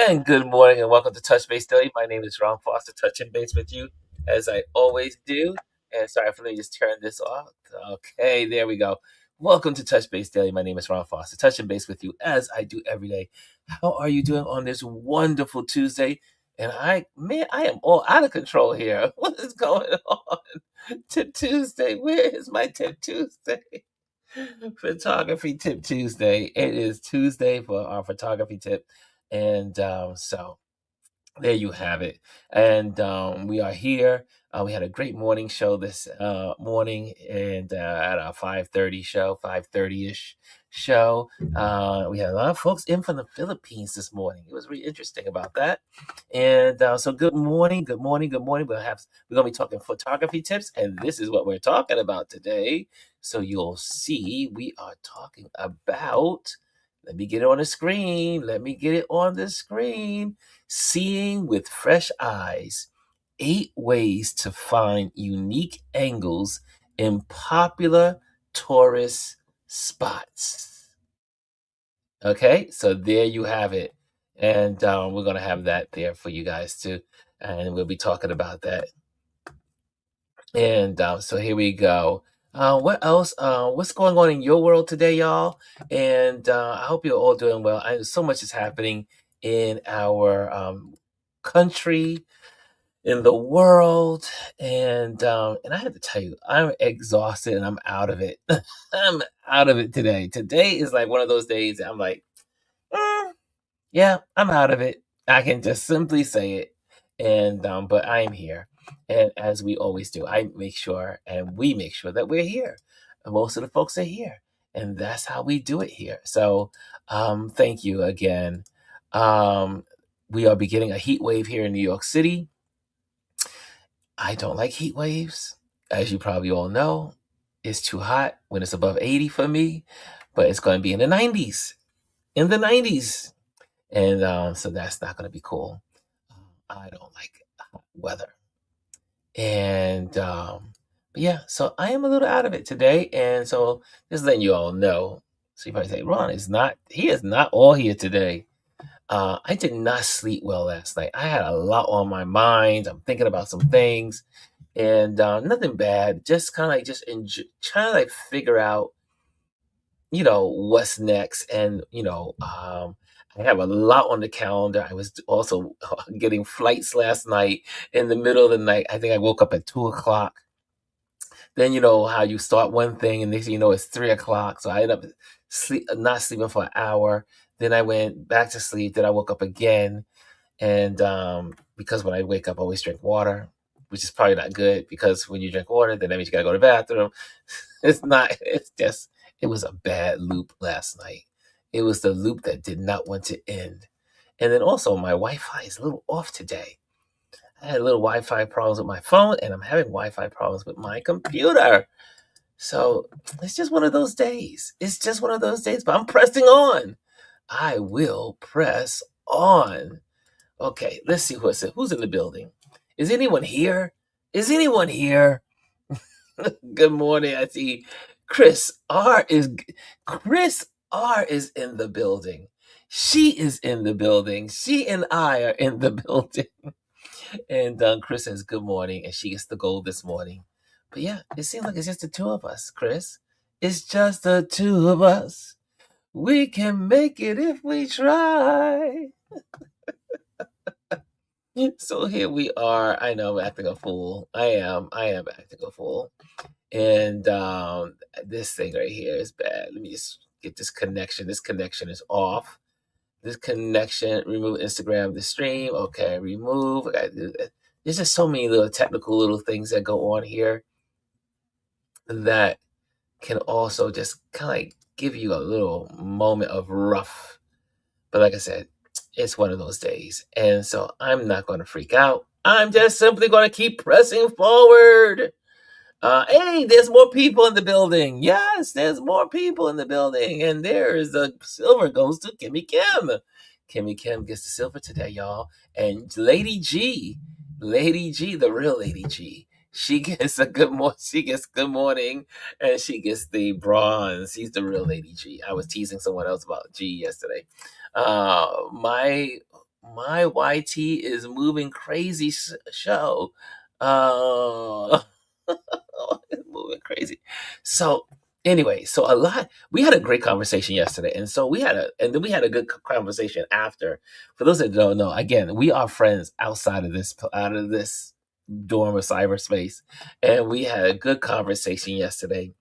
And good morning and welcome to Touch Base Daily. My name is Ron Foster, touching base with you as I always do. And sorry for me just turn this off. Okay, there we go. Welcome to Touch Base Daily. My name is Ron Foster, touching base with you as I do every day. How are you doing on this wonderful Tuesday? And I am all out of control here. What is going on? Tip Tuesday. Where is my Tip Tuesday? Photography Tip Tuesday. It is Tuesday for our photography tip. And so there you have it. And we are here. We had a great morning show this morning, and at our 5:30 show, 5:30-ish show. We had a lot of folks in from the Philippines this morning. It was really interesting about that. And so good morning, good morning, good morning. We're gonna be talking photography tips, and this is what we're talking about today. So you'll see we are talking about, let me get it on the screen. Let me get it on the screen. Seeing with fresh eyes, 8 ways to find unique angles in popular tourist spots. Okay, so there you have it. And we're going to have that there for you guys too. And we'll be talking about that. And so here we go. What else? What's going on in your world today, y'all? And I hope you're all doing well. So much is happening in our country, in the world, and I have to tell you, I'm exhausted and I'm out of it. I'm out of it today. Today is like one of those days that I'm like, "Mm, yeah, I'm out of it. I can just simply say it. And but I am here. And as we always do, I make sure and we make sure that we're here. And most of the folks are here. And that's how we do it here. So thank you again. Um, we are beginning a heat wave here in New York City. I don't like heat waves. As you probably all know, it's too hot when it's above 80 for me, but it's going to be in the 90s. In the 90s. And so that's not going to be cool. I don't like hot weather. And but yeah, so I am a little out of it today. And so just letting you all know. So you probably say, Ron he is not all here today. I did not sleep well last night. I had a lot on my mind. I'm thinking about some things, and nothing bad. Just kind of like trying to like figure out, what's next, and I have a lot on the calendar. I was also getting flights last night in the middle of the night. I think I woke up at 2 o'clock. Then you know how you start one thing and next thing you know it's 3 o'clock. So I ended up not sleeping for an hour. Then I went back to sleep. Then I woke up again, and because when I wake up, I always drink water, which is probably not good because when you drink water, then that means you gotta go to the bathroom. It's not. It's just. It was a bad loop last night. It was the loop that did not want to end. And then also my Wi-Fi is a little off today. I had a little Wi-Fi problems with my phone, and I'm having Wi-Fi problems with my computer. So it's just one of those days. It's just one of those days, but I'm pressing on. I will press on. Okay, let's see who's in the building. Is anyone here? Is anyone here? Good morning. I see Chris R is in the building. She is in the building. She and I are in the building. And Chris says good morning, and she gets the gold this morning. But yeah, it seems like it's just the two of us, Chris. It's just the two of us. We can make it if we try. So here we are. I know I'm acting a fool. I am acting a fool. And this thing right here is bad. Let me just get this connection. This connection is off. This connection, remove Instagram, the stream. Okay, remove. I gotta do that. There's just so many little technical little things that go on here that can also just kind of like give you a little moment of rough. But like I said, it's one of those days. And so I'm not going to freak out. I'm just simply going to keep pressing forward. Hey, there's more people in the building. Yes, there's more people in the building. And there's the silver goes to Kimmy Kim. Kimmy Kim gets the silver today, y'all. And Lady G, the real Lady G, she gets a good morning. She gets good morning, and she gets the bronze. She's the real Lady G. I was teasing someone else about G yesterday. My my YT is moving crazy show. Uh, it's moving crazy. So anyway, so we had a great conversation yesterday, and so and then we had a good conversation after. For those that don't know, again, we are friends out of this dorm of cyberspace, and we had a good conversation yesterday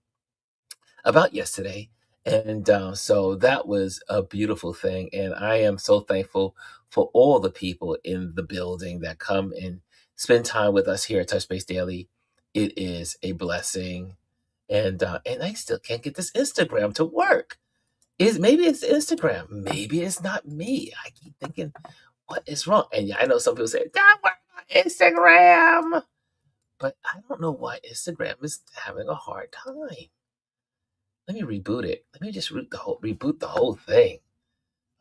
about yesterday. And so that was a beautiful thing. And I am so thankful for all the people in the building that come and spend time with us here at Touch Base Daily. It is a blessing. And I still can't get this Instagram to work. Maybe it's Instagram. Maybe it's not me. I keep thinking, what is wrong? And yeah, I know some people say, don't worry about Instagram. But I don't know why Instagram is having a hard time. Let me reboot it. Let me just reboot the whole thing.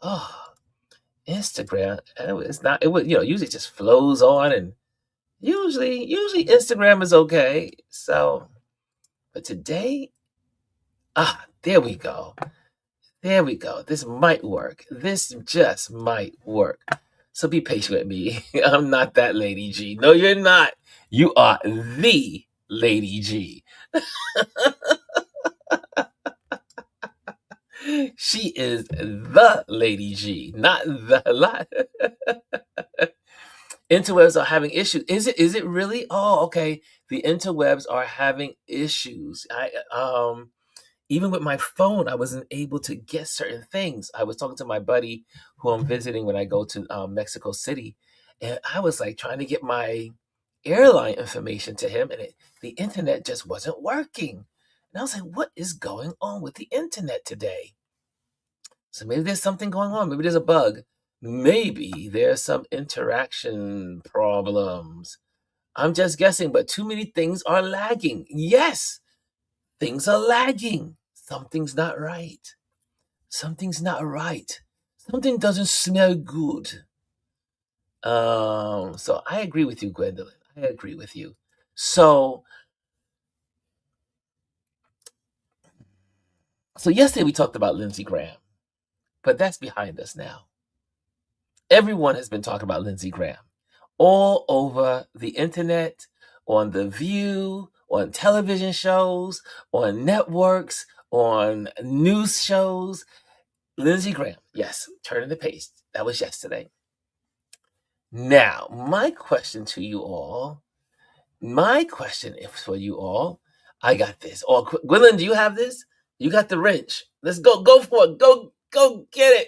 Oh, Instagram. It's not. It would usually just flows on, and usually Instagram is okay. So, but today, there we go. There we go. This might work. This just might work. So be patient with me. I'm not that Lady G. No, you're not. You are the Lady G. She is the Lady G, not the lot. Interwebs are having issues. Is it really? Oh, okay. The interwebs are having issues. Even with my phone, I wasn't able to get certain things. I was talking to my buddy who I'm visiting when I go to Mexico City, and I was like trying to get my airline information to him, and the internet just wasn't working. And I was like, what is going on with the internet today? So maybe there's something going on. Maybe there's a bug. Maybe there's some interaction problems. I'm just guessing, but too many things are lagging. Yes, things are lagging. Something's not right. Something's not right. Something doesn't smell good. So I agree with you, Gwendolyn. I agree with you. So yesterday we talked about Lindsey Graham, but that's behind us now. Everyone has been talking about Lindsey Graham all over the internet, on The View, on television shows, on networks, on news shows. Lindsey Graham, yes, turning the page. That was yesterday. Now, my question to you all, my question is for you all. I got this. Oh, Gwendolyn, do you have this? You got the wrench. Let's go for it. Go get it.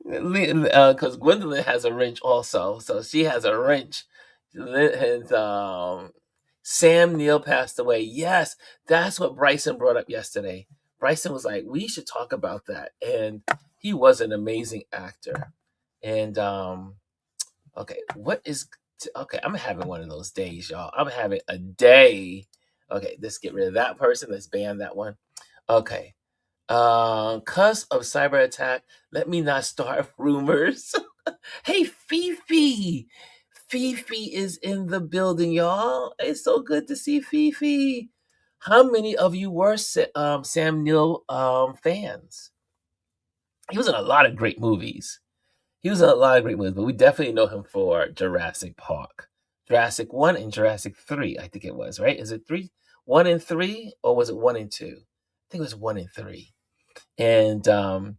Because Gwendolyn has a wrench also, so she has a wrench. And Sam Neill passed away. Yes, that's what Bryson brought up yesterday. Bryson was like, we should talk about that, and he was an amazing actor. And okay, okay? I'm having one of those days, y'all. I'm having a day. Okay, let's get rid of that person. Let's ban that one. Okay. Cusp of cyber attack. Let me not start rumors. Hey, Fifi. Fifi is in the building, y'all. It's so good to see Fifi. How many of you were Sam Neill fans? He was in a lot of great movies. But we definitely know him for Jurassic Park. Jurassic 1 and Jurassic 3, I think it was, right? Is it 3? 1 and 3, or was it 1 and 2? I think it was 1 and 3. And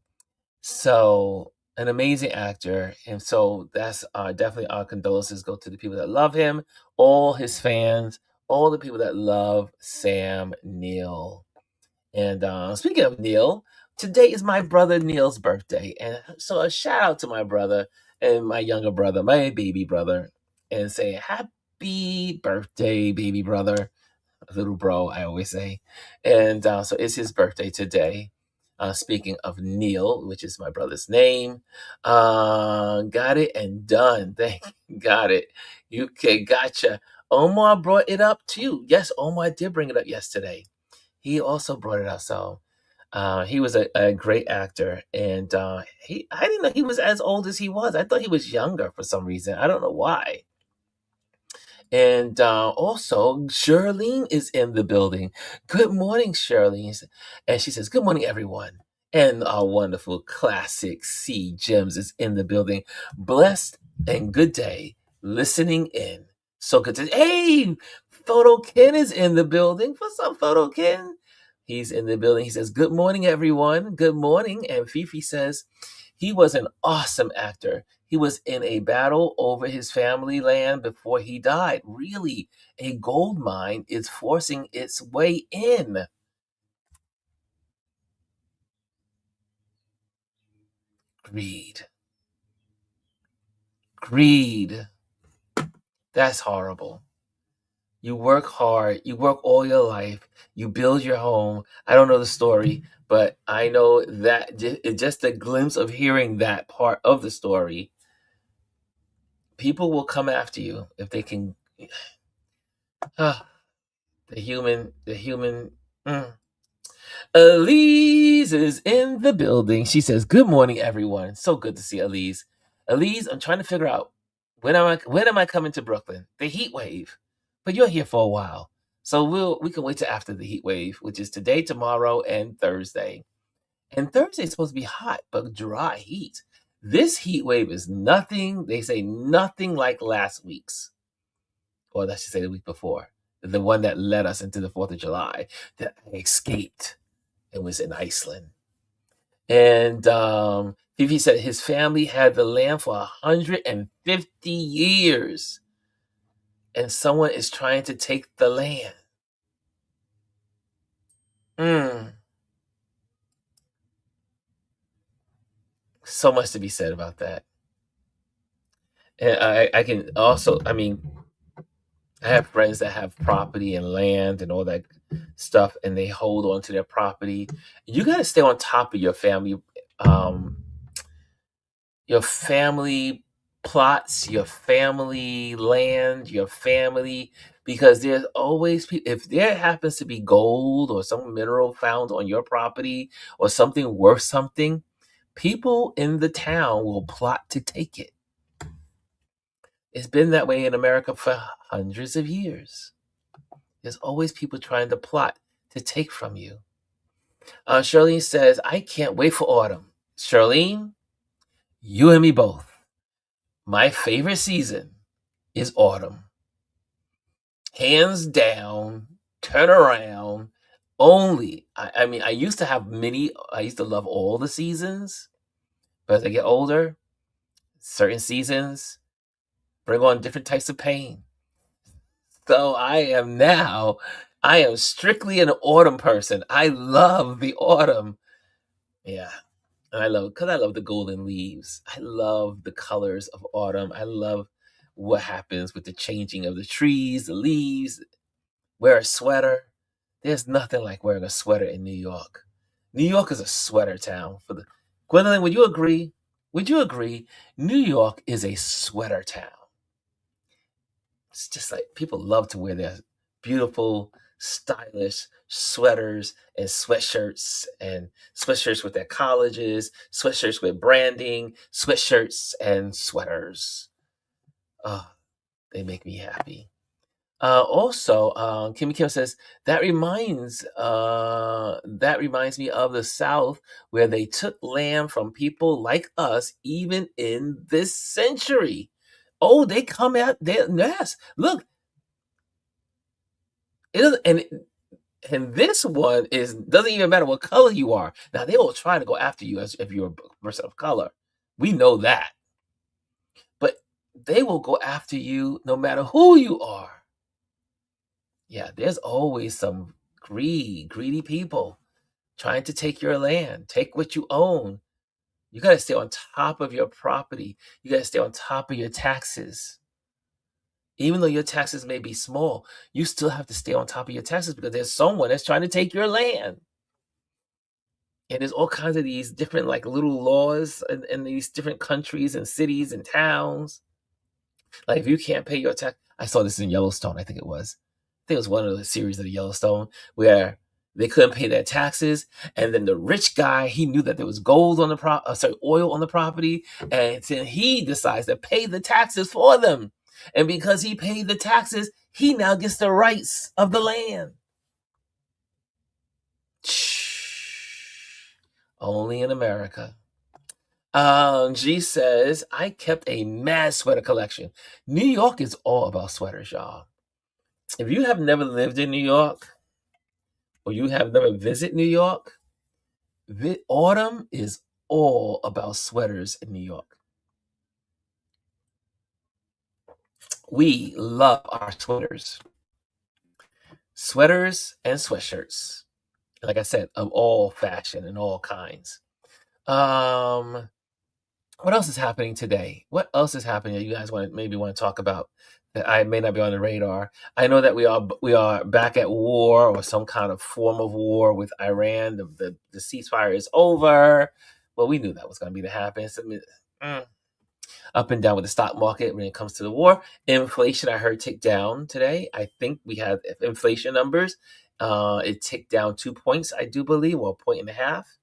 so an amazing actor. And so that's definitely our condolences go to the people that love him, all his fans, all the people that love Sam Neill. And speaking of Neil, today is my brother Neil's birthday. And so a shout out to my brother and my younger brother, my baby brother, and say happy birthday, baby brother. Little bro, I always say. And so it's his birthday today. Speaking of Neil, which is my brother's name, got it and done. Got it. Okay, gotcha. Omar brought it up too. Yes, Omar did bring it up yesterday. He also brought it up. So he was a great actor, and I didn't know he was as old as he was. I thought he was younger for some reason. I don't know why. And also, Shirlene is in the building. Good morning, Shirlene. And she says, good morning, everyone. And our wonderful classic C Gems is in the building. Blessed and good day, listening in. So good to hey, Photo Ken is in the building. What's up, Photo Ken? He's in the building. He says, "Good morning, everyone. Good morning." And Fifi says, "He was an awesome actor. He was in a battle over his family land before he died. Really, a gold mine is forcing its way in." Greed. Greed. That's horrible. You work hard, you work all your life, you build your home. I don't know the story, but I know that just a glimpse of hearing that part of the story, people will come after you if they can. Ah, the human. Mm. Elise is in the building. She says, "Good morning, everyone. So good to see Elise. Elise, I'm trying to figure out when am I coming to Brooklyn? The heat wave. But you're here for a while. So we can wait till after the heat wave, which is today, tomorrow, and Thursday. And Thursday is supposed to be hot, but dry heat. This heat wave is nothing, they say nothing like last week's, or I should say the week before, the one that led us into the 4th of July that I escaped. It was in Iceland. And Fifi said his family had the land for 150 years, and someone is trying to take the land. Mm. So much to be said about that. And I can also, I mean, I have friends that have property and land and all that stuff, and they hold on to their property. You got to stay on top of um, your family plots, your family land, your family, because there's always if there happens to be gold or some mineral found on your property or something worth something, people in the town will plot to take it. It's been that way in America for hundreds of years. There's always people trying to plot to take from you. Charlene says, "I can't wait for autumn." Charlene, you and me both. My favorite season is autumn. Hands down, turn around. I mean, I used to have I used to love all the seasons, but as I get older, certain seasons bring on different types of pain. So I am strictly an autumn person. I love the autumn. Yeah. And because I love the golden leaves. I love the colors of autumn. I love what happens with the changing of the trees, the leaves. Wear a sweater. There's nothing like wearing a sweater in New York. New York is a sweater town for the Gwendolyn, would you agree? Would you agree? New York is a sweater town. It's just like people love to wear their beautiful, stylish sweaters and sweatshirts with their colleges, sweatshirts with branding, sweatshirts and sweaters. Oh, they make me happy. Also, Kimmy Kim says that reminds me of the South where they took land from people like us even in this century. Oh, they come out there. Yes, look, it doesn't, and this one doesn't even matter what color you are. Now they will try to go after you as if you're a person of color. We know that, but they will go after you no matter who you are. Yeah, there's always some greedy people trying to take your land, take what you own. You got to stay on top of your property. You got to stay on top of your taxes. Even though your taxes may be small, you still have to stay on top of your taxes because there's someone that's trying to take your land. And there's all kinds of these different like little laws in these different countries and cities and towns. Like if you can't pay your tax, I saw this in Yellowstone. I think it was. I think it was one of the series of the Yellowstone where they couldn't pay their taxes, and then the rich guy he knew that there was gold on oil on the property, and then he decides to pay the taxes for them. And because he paid the taxes, he now gets the rights of the land. Only in America. G says, I kept a mad sweater collection. New York is all about sweaters, y'all. If you have never lived in New York or you have never visited New York, autumn is all about sweaters in New York. We love our sweaters. Sweaters and sweatshirts. Like I said, of all fashion and all kinds. What else is happening today? What else is happening that you guys maybe want to talk about that I may not be on the radar? I know that we are back at war or some kind of form of war with Iran. The ceasefire is over. Well, we knew that was going to be to happen. Up and down with the stock market when it comes to the war. Inflation, I heard, ticked down today. I think we have inflation numbers. It ticked down 2 points, I do believe, or a point and a half.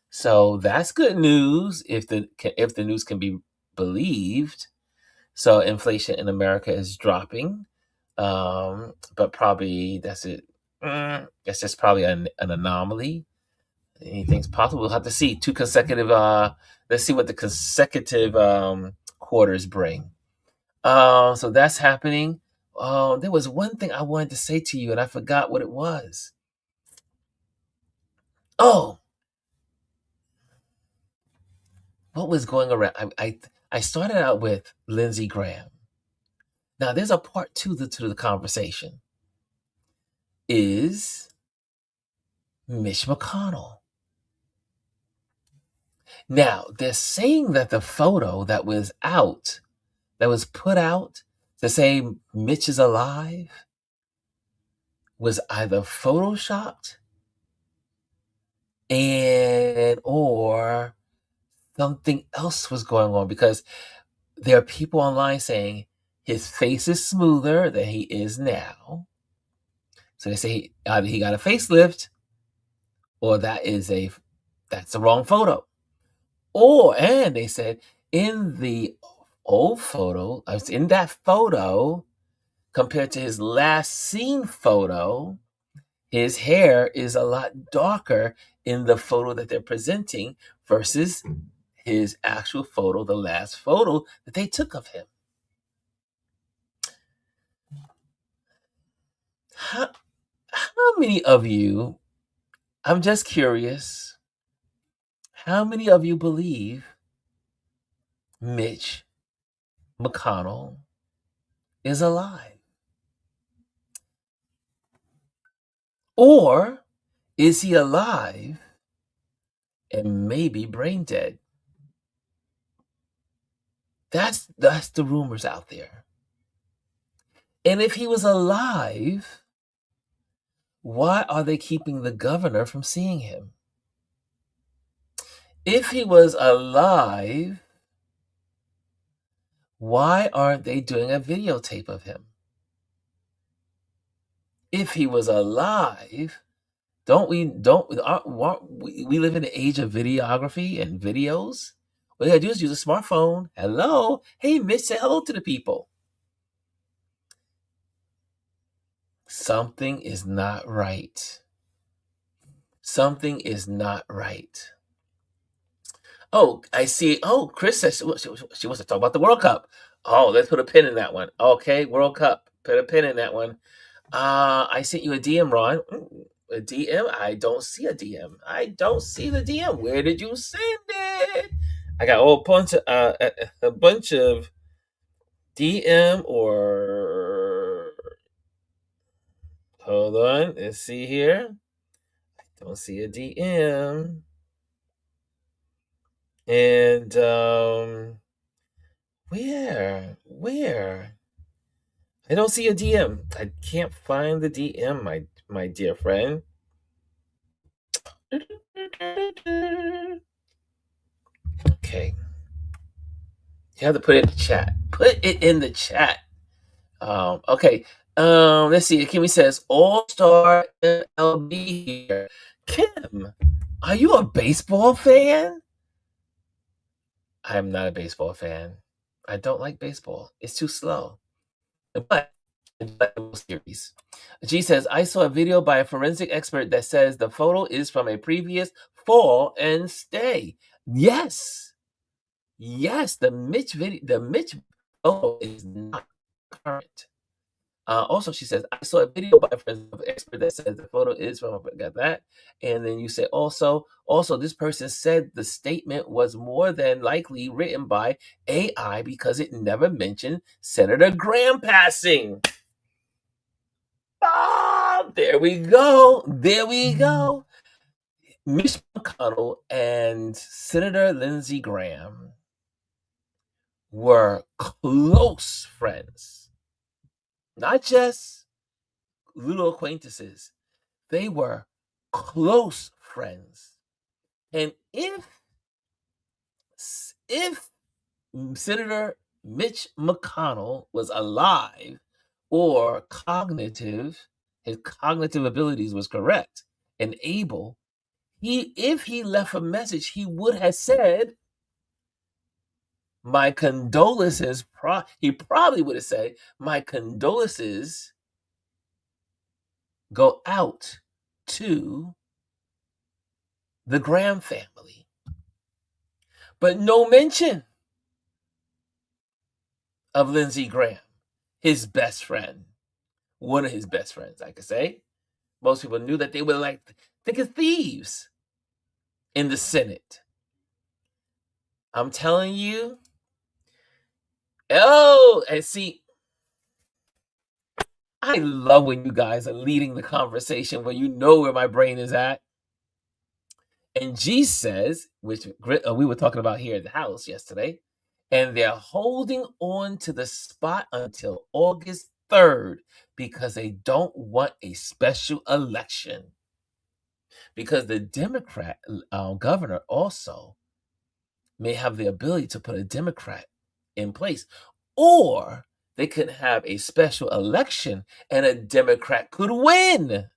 So that's good news if the news can be believed. So inflation in America is dropping, but probably that's it. That's just probably an anomaly. Anything's possible. We'll have to see. Two consecutive. Let's see what the consecutive quarters bring. So that's happening. There was one thing I wanted to say to you, and I forgot what it was. Oh, what was going around? I started out with Lindsey Graham. Now there's a part two to the conversation. Is Mitch McConnell. Now they're saying that the photo that was put out to say Mitch is alive, was either photoshopped or something else was going on, because there are people online saying his face is smoother than he is now. So they say either he got a facelift or that's the wrong photo. And they said in the old photo, in that photo, compared to his last seen photo, his hair is a lot darker in the photo that they're presenting versus his actual photo, the last photo that they took of him. How many of you, I'm just curious, how many of you believe Mitch McConnell is alive? Or is he alive and maybe brain dead? That's the rumors out there. And if he was alive, why are they keeping the governor from seeing him? If he was alive, why aren't they doing a videotape of him? If he was alive, we live in the age of videography and videos? All you gotta do is use a smartphone. Hello, hey Mitch, say hello to the people. Something is not right. Something is not right. Oh, I see. Oh, Chris says she wants to talk about the World Cup. Oh, let's put a pin in that one. Okay, World Cup. Put a pin in that one. I sent you a DM, Ron. A DM? I don't see a DM. I don't see the DM. Where did you send it? I got a bunch of DM or hold on. Let's see here. I don't see a DM. And where? I don't see a DM. I can't find the DM, my dear friend. Okay. You have to put it in the chat. Put it in the chat. Okay. Let's see. Kimmy says, All-Star MLB here. Kim, are you a baseball fan? I am not a baseball fan. I don't like baseball. It's too slow. But series. G says, I saw a video by a forensic expert that says the photo is from a previous fall and stay. Yes. Yes, the Mitch photo is not current. Also, she says, I saw a video by a friend of expert that says the photo is from, I got that. And then you say, also, this person said the statement was more than likely written by AI because it never mentioned Senator Graham passing. Ah, there we go. There we go. Mitch McConnell and Senator Lindsey Graham were close friends, not just little acquaintances. They were close friends. And if Senator Mitch McConnell was alive or his cognitive abilities was correct and able, if he left a message, he would have said, my condolences. He probably would have said, my condolences go out to the Graham family. But no mention of Lindsey Graham, his best friend, one of his best friends, I could say. Most people knew that they were like thick as thieves in the Senate. I'm telling you. Oh, and see, I love when you guys are leading the conversation where you know where my brain is at. And G says, which we were talking about here at the house yesterday, and they're holding on to the spot until August 3rd because they don't want a special election. Because the Democrat governor also may have the ability to put a Democrat in place. Or they could have a special election and a Democrat could win.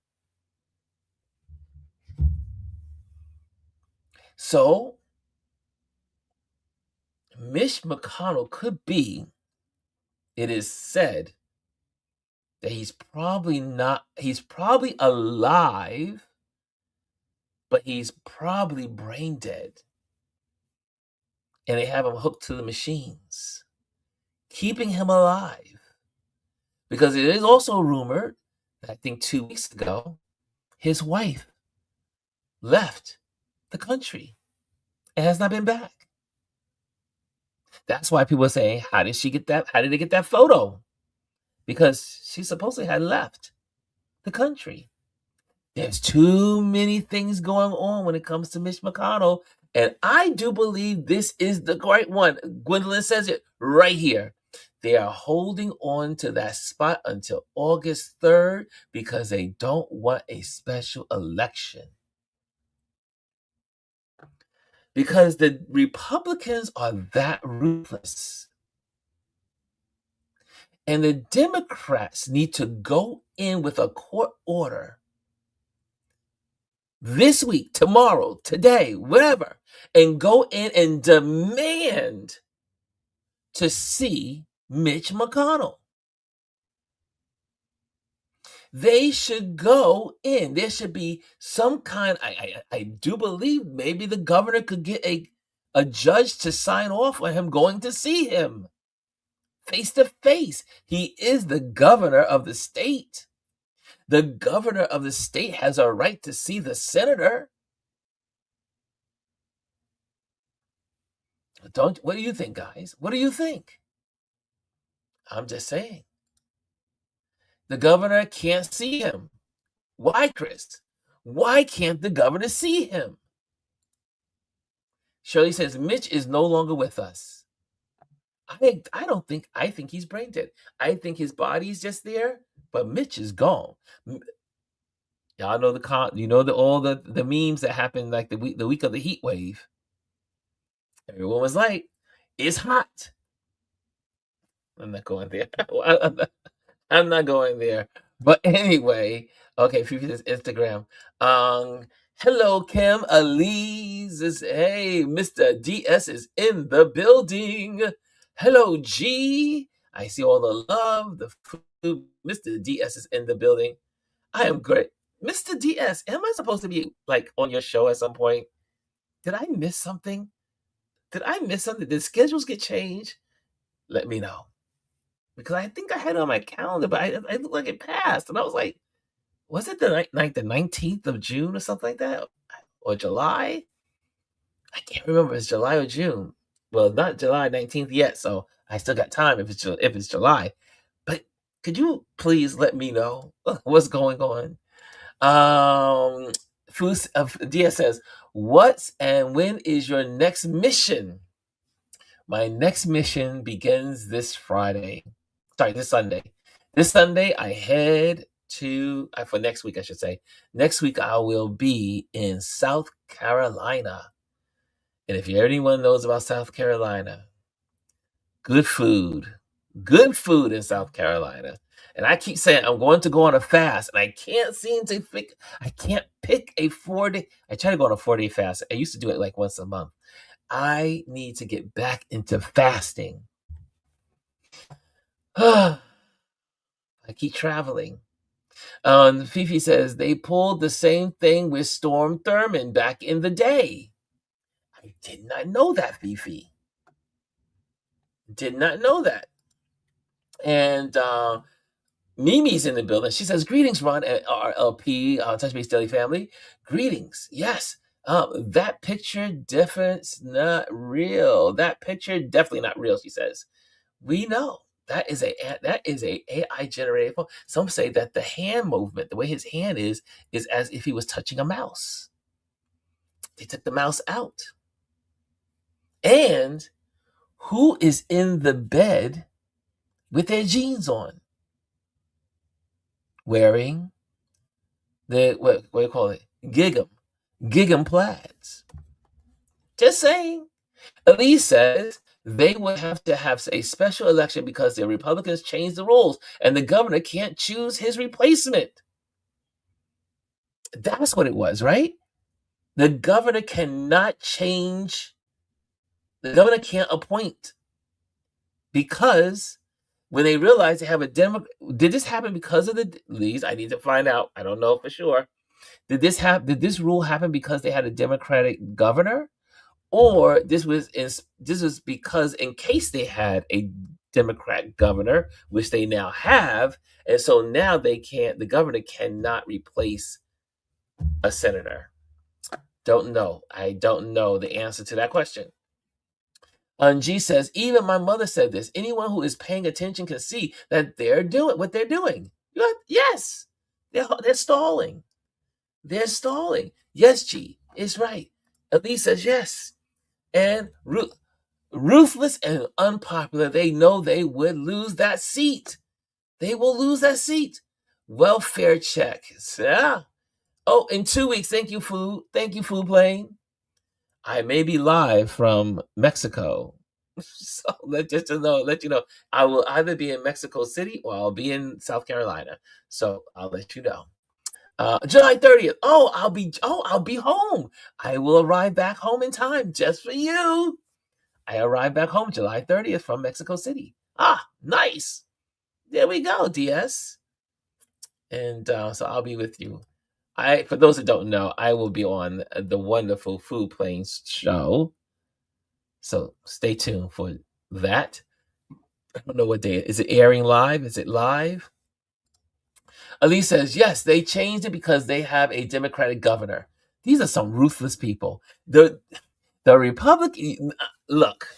So Mitch McConnell could be, it is said, that he's probably alive, but he's probably brain dead. And they have him hooked to the machines, keeping him alive. Because it is also rumored that I think 2 weeks ago, his wife left the country and has not been back. That's why people are saying, how did she get that? How did they get that photo? Because she supposedly had left the country. There's too many things going on when it comes to Mitch McConnell. And I do believe this is the right one. Gwendolyn says it right here. They are holding on to that spot until August 3rd because they don't want a special election. Because the Republicans are that ruthless. And the Democrats need to go in with a court order this week, tomorrow, today, whatever, and go in and demand to see Mitch McConnell. They should go in. There should be some kind, I do believe maybe the governor could get a judge to sign off on him going to see him face to face. He is the governor of the state. The governor of the state has a right to see the senator. What do you think, guys? What do you think? I'm just saying. The governor can't see him. Why, Chris? Why can't the governor see him? Shirley says, Mitch is no longer with us. I think he's brain dead. I think his body's just there, but Mitch is gone. Y'all know all the memes that happened like the week of the heat wave. Everyone was like, it's hot. I'm not going there. I'm not going there. But anyway, okay, Fifi says Instagram. Hello, Kim. Elise is, hey, Mr. DS is in the building. Hello, G. I see all the love. The food. Mr. DS is in the building. I am great. Mr. DS, am I supposed to be like on your show at some point? Did I miss something? Did I miss something? Did schedules get changed? Let me know. Because I think I had it on my calendar, but I looked like it passed. And I was like, was it the 19th of June or something like that? Or July? I can't remember if it's July or June. Well, not July 19th yet, so I still got time if it's July. But could you please let me know what's going on? Food DS says, "What's and when is your next mission?" My next mission begins this Friday. Sorry, this Sunday. This Sunday, I head to for next week, I should say. Next week, I will be in South Carolina. And if anyone knows about South Carolina, good food, good food in South Carolina. And I keep saying I'm going to go on a fast, and I can't seem to pick. I can't pick a 4-day. I try to go on a 4-day fast. I used to do it like once a month. I need to get back into fasting. I keep traveling. Fifi says they pulled the same thing with Storm Thurmond back in the day. I did not know that, Fifi. Did not know that. And Mimi's in the building. She says, "Greetings, Ron and RLP, Touch Base Daily Family. Greetings. Yes, that picture definitely not real. That picture definitely not real," she says. We know that is a AI generated phone. Some say that the hand movement, the way his hand is as if he was touching a mouse. They took the mouse out. And who is in the bed with their jeans on, wearing the what do you call it? Gig'em plaids. Just saying. Elise says they would have to have a special election because the Republicans changed the rules and the governor can't choose his replacement. That's what it was, right? The governor cannot change. The governor can't appoint because when they realized they have a Democrat. Did this happen because of these? I need to find out. I don't know for sure. Did this rule happen because they had a Democratic governor? Or this was because in case they had a Democrat governor, which they now have, and so now the governor cannot replace a senator. Don't know. I don't know the answer to that question. G says, even my mother said this. Anyone who is paying attention can see that they're doing what they're doing. Yes, they're stalling. They're stalling. Yes, G, it's right. Elise says yes. And ruthless and unpopular, they know they would lose that seat. They will lose that seat. Welfare check. Yeah. Oh, in 2 weeks. Thank you, Food. Thank you, Food Plane. I may be live from Mexico. So let you know. I will either be in Mexico City or I'll be in South Carolina. So I'll let you know. July 30th. I'll be home. I will arrive back home in time just for you. I arrived back home July 30th from Mexico City. Nice. There we go, DS. And so I'll be with you. For those that don't know, I will be on the wonderful Food Planes show. So stay tuned for that. I don't know what day. Is it airing live? Is it live? Elise says, yes, they changed it because they have a Democratic governor. These are some ruthless people. The Republican, look.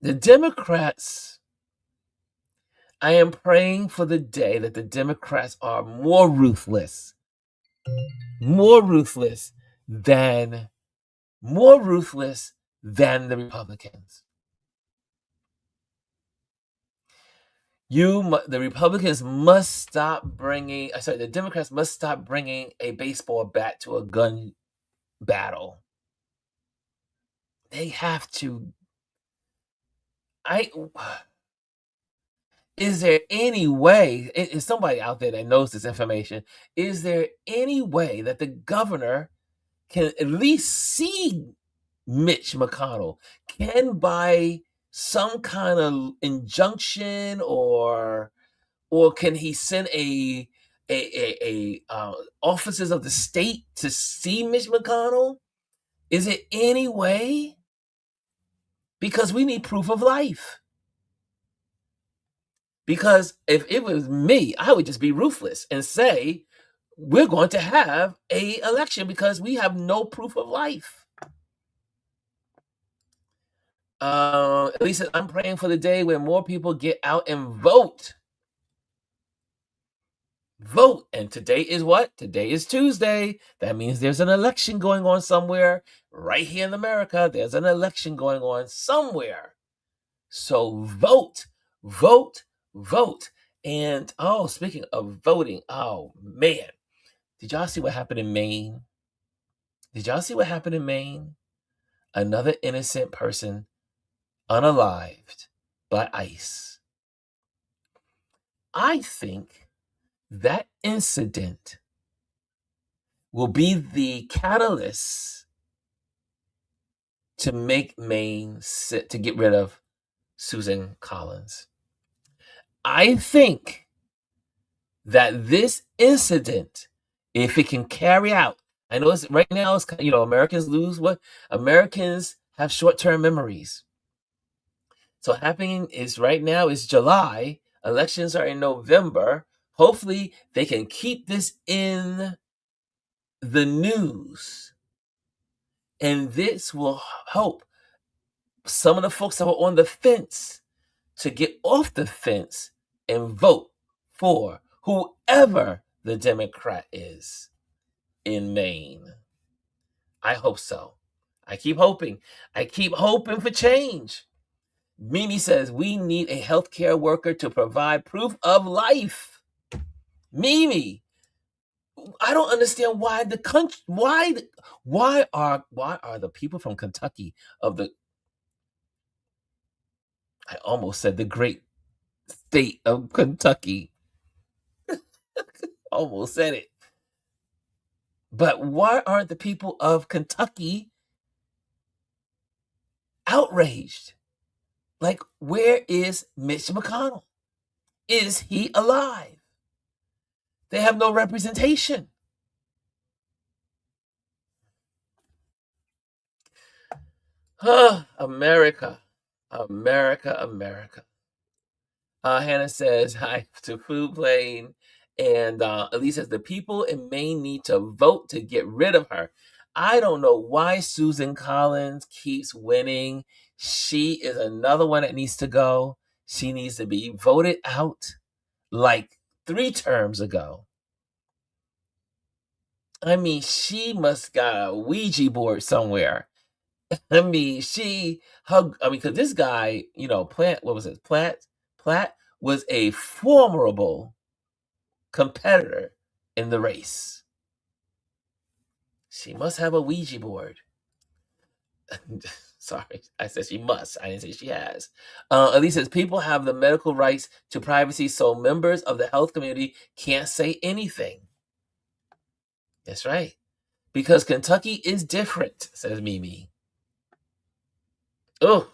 The Democrats, I am praying for the day that the Democrats are more ruthless than the Republicans. The Republicans must stop bringing. The Democrats must stop bringing a baseball bat to a gun battle. They have to. Is there any way? Is somebody out there that knows this information? Is there any way that the governor can at least see Mitch McConnell, can by some kind of injunction or can he send a officers of the state to see Mitch McConnell? Is it any way? Because we need proof of life. Because if it was me, I would just be ruthless and say, we're going to have a election because we have no proof of life. At least I'm praying for the day when more people get out and vote. Vote. And today is what? Today is Tuesday. That means there's an election going on somewhere. Right here in America, there's an election going on somewhere. So vote, vote, vote. And speaking of voting, oh man, did y'all see what happened in Maine? Did y'all see what happened in Maine? Another innocent person unalived by ICE. I think that incident will be the catalyst to make Maine to get rid of Susan Collins. I think that this incident, if it can carry out, I know it's right now, it's, Americans Americans have short-term memories. So happening is right now is July, elections are in November. Hopefully they can keep this in the news. And this will help some of the folks that were on the fence to get off the fence and vote for whoever the Democrat is in Maine. I hope so. I keep hoping. I keep hoping for change. Mimi says, we need a healthcare worker to provide proof of life. Mimi, I don't understand why the country, why are the people from Kentucky I almost said the great state of Kentucky. Almost said it. But why aren't the people of Kentucky outraged? Like, where is Mitch McConnell? Is he alive? They have no representation. America, America, America. Hannah says hi to Food Plane. And Elise says the people in Maine need to vote to get rid of her. I don't know why Susan Collins keeps winning. She is another one that needs to go. She needs to be voted out like 3 terms ago. I mean, she must got a Ouija board somewhere. I mean, because this guy, Platt was a formidable competitor in the race. She must have a Ouija board. Sorry, I said she must. I didn't say she has. Elise says people have the medical rights to privacy, so members of the health community can't say anything. That's right. Because Kentucky is different, says Mimi. Oh.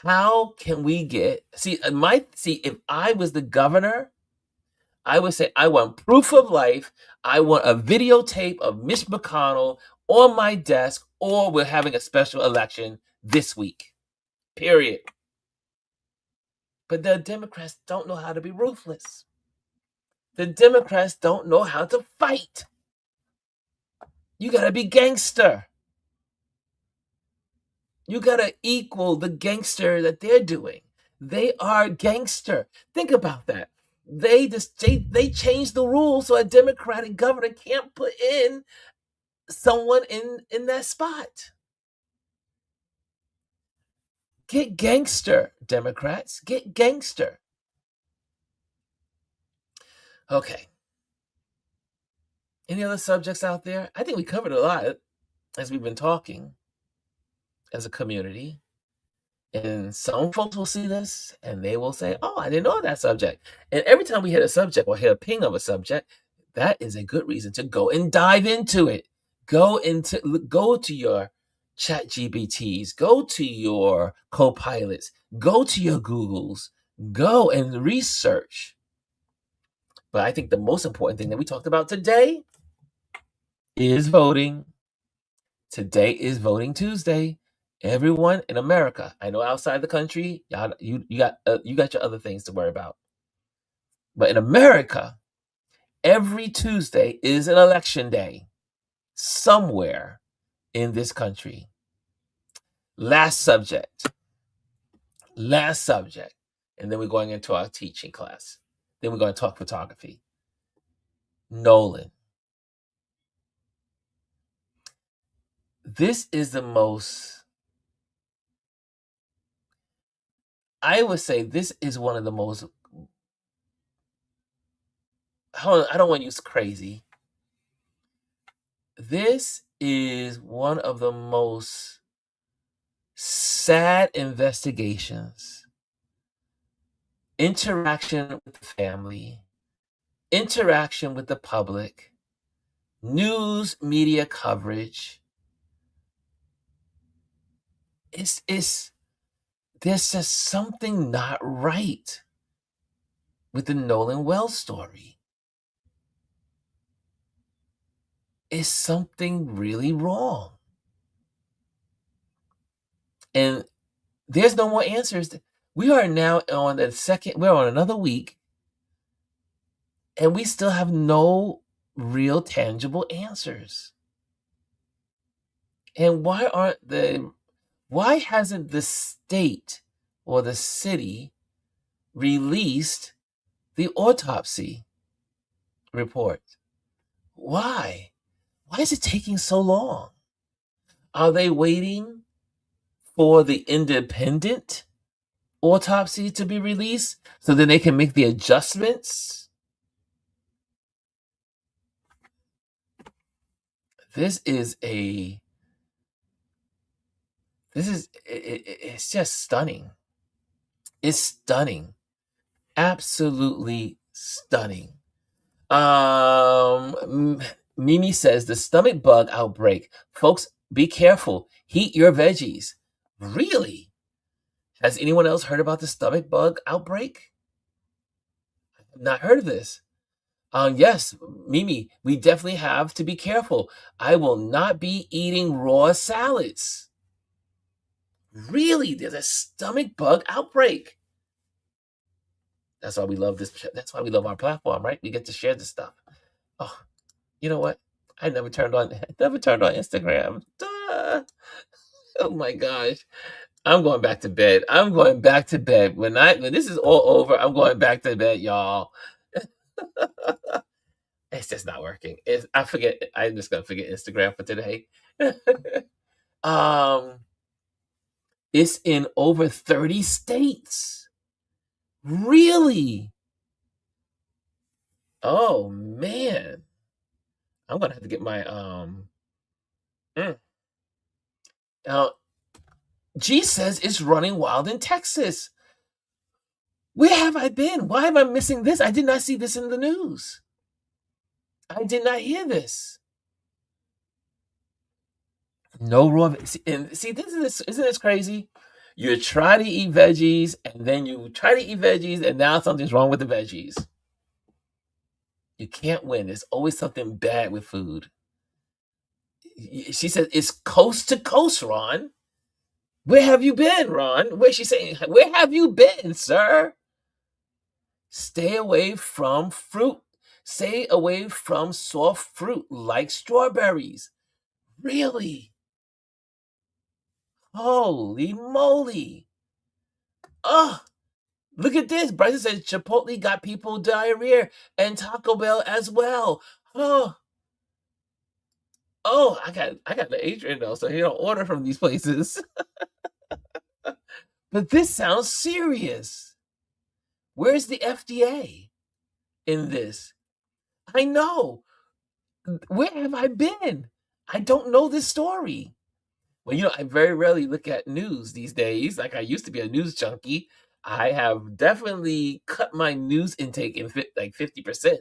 How can we if I was the governor, I would say I want proof of life. I want a videotape of Mitch McConnell on my desk, or we're having a special election this week. Period. But the Democrats don't know how to be ruthless. The Democrats don't know how to fight. You gotta be gangster. You gotta equal the gangster that they're doing. They are gangster. Think about that. They changed the rules so a Democratic governor can't put in someone in that spot. Get gangster, Democrats. Get gangster. Okay. Any other subjects out there? I think we covered a lot as we've been talking as a community. And some folks will see this and they will say, oh, I didn't know that subject. And every time we hit a subject or hit a ping of a subject, that is a good reason to go and dive into it. Go to your chat GPTs, go to your co-pilots, go to your Googles, go and research. But I think the most important thing that we talked about today is voting. Today is voting Tuesday. Everyone in America, I know outside the country, y'all, you got your other things to worry about. But in America, every Tuesday is an election day somewhere in this country. Last subject. Last subject. And then we're going into our teaching class. Then we're going to talk photography. Nolan. This is the most, I would say this is one of the most, I don't want to use crazy. This is one of the most sad investigations, interaction with the family, interaction with the public, news media coverage. It's there's just something not right with the Nolan Wells story. Is something really wrong? And there's no more answers. We are now on we're on another week, and we still have no real tangible answers. And why hasn't the state or the city released the autopsy report? Why? Why is it taking so long? Are they waiting for the independent autopsy to be released so then they can make the adjustments? It's just stunning. It's stunning. Absolutely stunning. Mimi says the stomach bug outbreak. Folks, be careful. Heat your veggies. Really? Has anyone else heard about the stomach bug outbreak? I've not heard of this. Yes, Mimi, we definitely have to be careful. I will not be eating raw salads. Really? There's a stomach bug outbreak. That's why we love this. That's why we love our platform, right? We get to share this stuff. Oh, you know what? I never turned on Instagram. Duh. Oh my gosh. I'm going back to bed. I'm going back to bed. When this is all over, I'm going back to bed, y'all. It's just not working. I'm just gonna forget Instagram for today. um it's in over 30 states. Really? Oh man. I'm gonna have to get my mm. uh, G says it's running wild in Texas. Where have I been? Why am I missing this? I did not see this in the news. I did not hear this. No raw. Isn't this crazy? You try to eat veggies, and then you try to eat veggies, and now something's wrong with the veggies. You can't win. There's always something bad with food. She said it's coast to coast, Ron. Where have you been, Ron? Where's she saying? Where have you been, sir? Stay away from fruit. Stay away from soft fruit like strawberries. Really? Holy moly. Oh, look at this. Bryson says Chipotle got people diarrhea and Taco Bell as well. Oh, I got the Adrian though, so he don't order from these places. But this sounds serious. Where's the FDA in this? I know. Where have I been? I don't know this story. Well, I very rarely look at news these days. Like I used to be a news junkie. I have definitely cut my news intake in like 50%.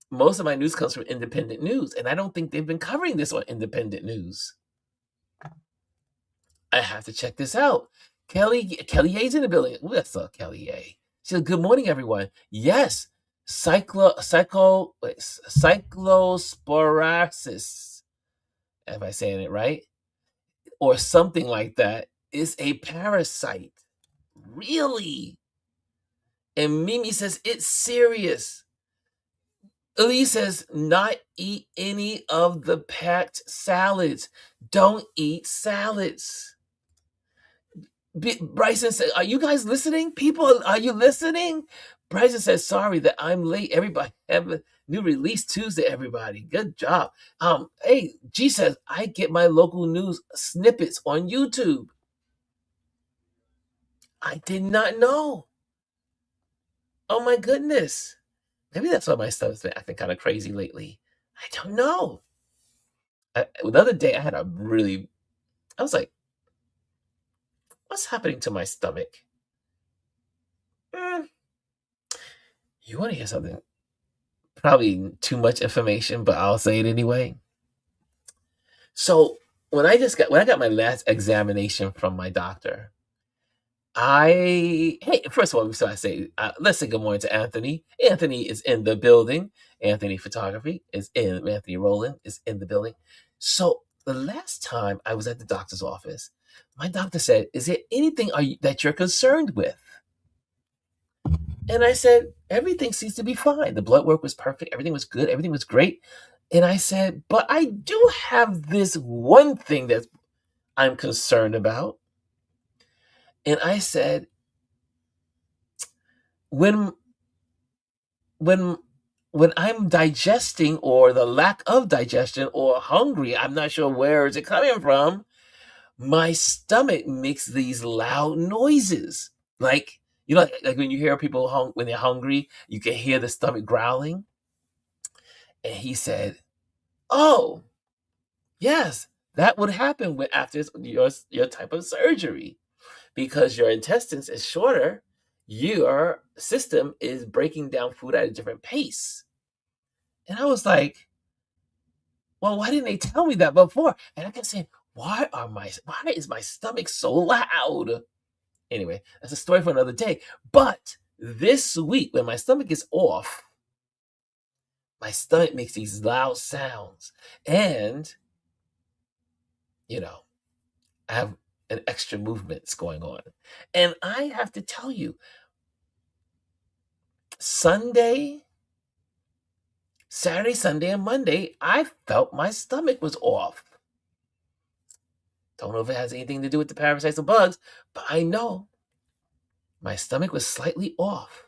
Most of my news comes from independent news, and I don't think they've been covering this on independent news. I have to check this out. Kelly A's in the building. Ooh, that's Kelly A. She said, "Good morning, everyone." Yes, cyclosporasis, if I saying it right, or something like that, is a parasite. Really? And Mimi says it's serious. Elise says not eat any of the packed salads. Don't eat salads. Bryson said, "Are you guys listening? People, are you listening?" Bryson says, "Sorry that I'm late. Everybody have a new release Tuesday. Everybody, good job." Hey, G says I get my local news snippets on YouTube. I did not know. Oh my goodness. Maybe that's why my stomach's been acting kind of crazy lately. I don't know. The other day, I was like, what's happening to my stomach? Mm, you want to hear something? Probably too much information, but I'll say it anyway. So when I got my last examination from my doctor, first of all, so I say, let's say good morning to Anthony. Anthony is in the building. Anthony Photography is in. Anthony Rowland is in the building. So the last time I was at the doctor's office, my doctor said, "Is there anything that you're concerned with?" And I said, "Everything seems to be fine. The blood work was perfect. Everything was good. Everything was great." And I said, "But I do have this one thing that I'm concerned about." And I said, when when when I'm digesting or the lack of digestion or hungry, I'm not sure where is it coming from, my stomach makes these loud noises. Like, like when you hear people when they're hungry, you can hear the stomach growling. And he said, "Oh, yes, that would happen after your type of surgery because your intestines is shorter. Your system is breaking down food at a different pace." And I was like, "Well, why didn't they tell me that before?" And I kept saying, why is my stomach so loud?" Anyway, that's a story for another day. But this week, when my stomach is off, my stomach makes these loud sounds. And, you know, I have an extra movements going on. And I have to tell you, Saturday, Sunday, and Monday, I felt my stomach was off. Don't know if it has anything to do with the parasites or bugs, but I know my stomach was slightly off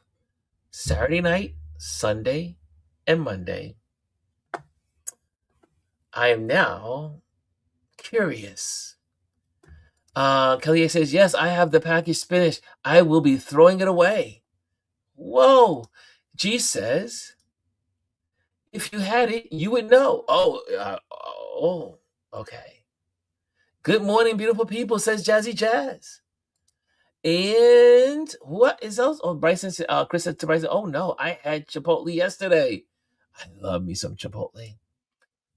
Saturday night, Sunday, and Monday. I am now curious. Kelly says, "Yes, I have the packaged spinach. I will be throwing it away." Whoa. G says, "If you had it, you would know." Oh, okay. "Good morning, beautiful people," says Jazzy Jazz. And what is else? Oh, Bryson said, Chris said to Bryson, "Oh no, I had Chipotle yesterday." I love me some Chipotle.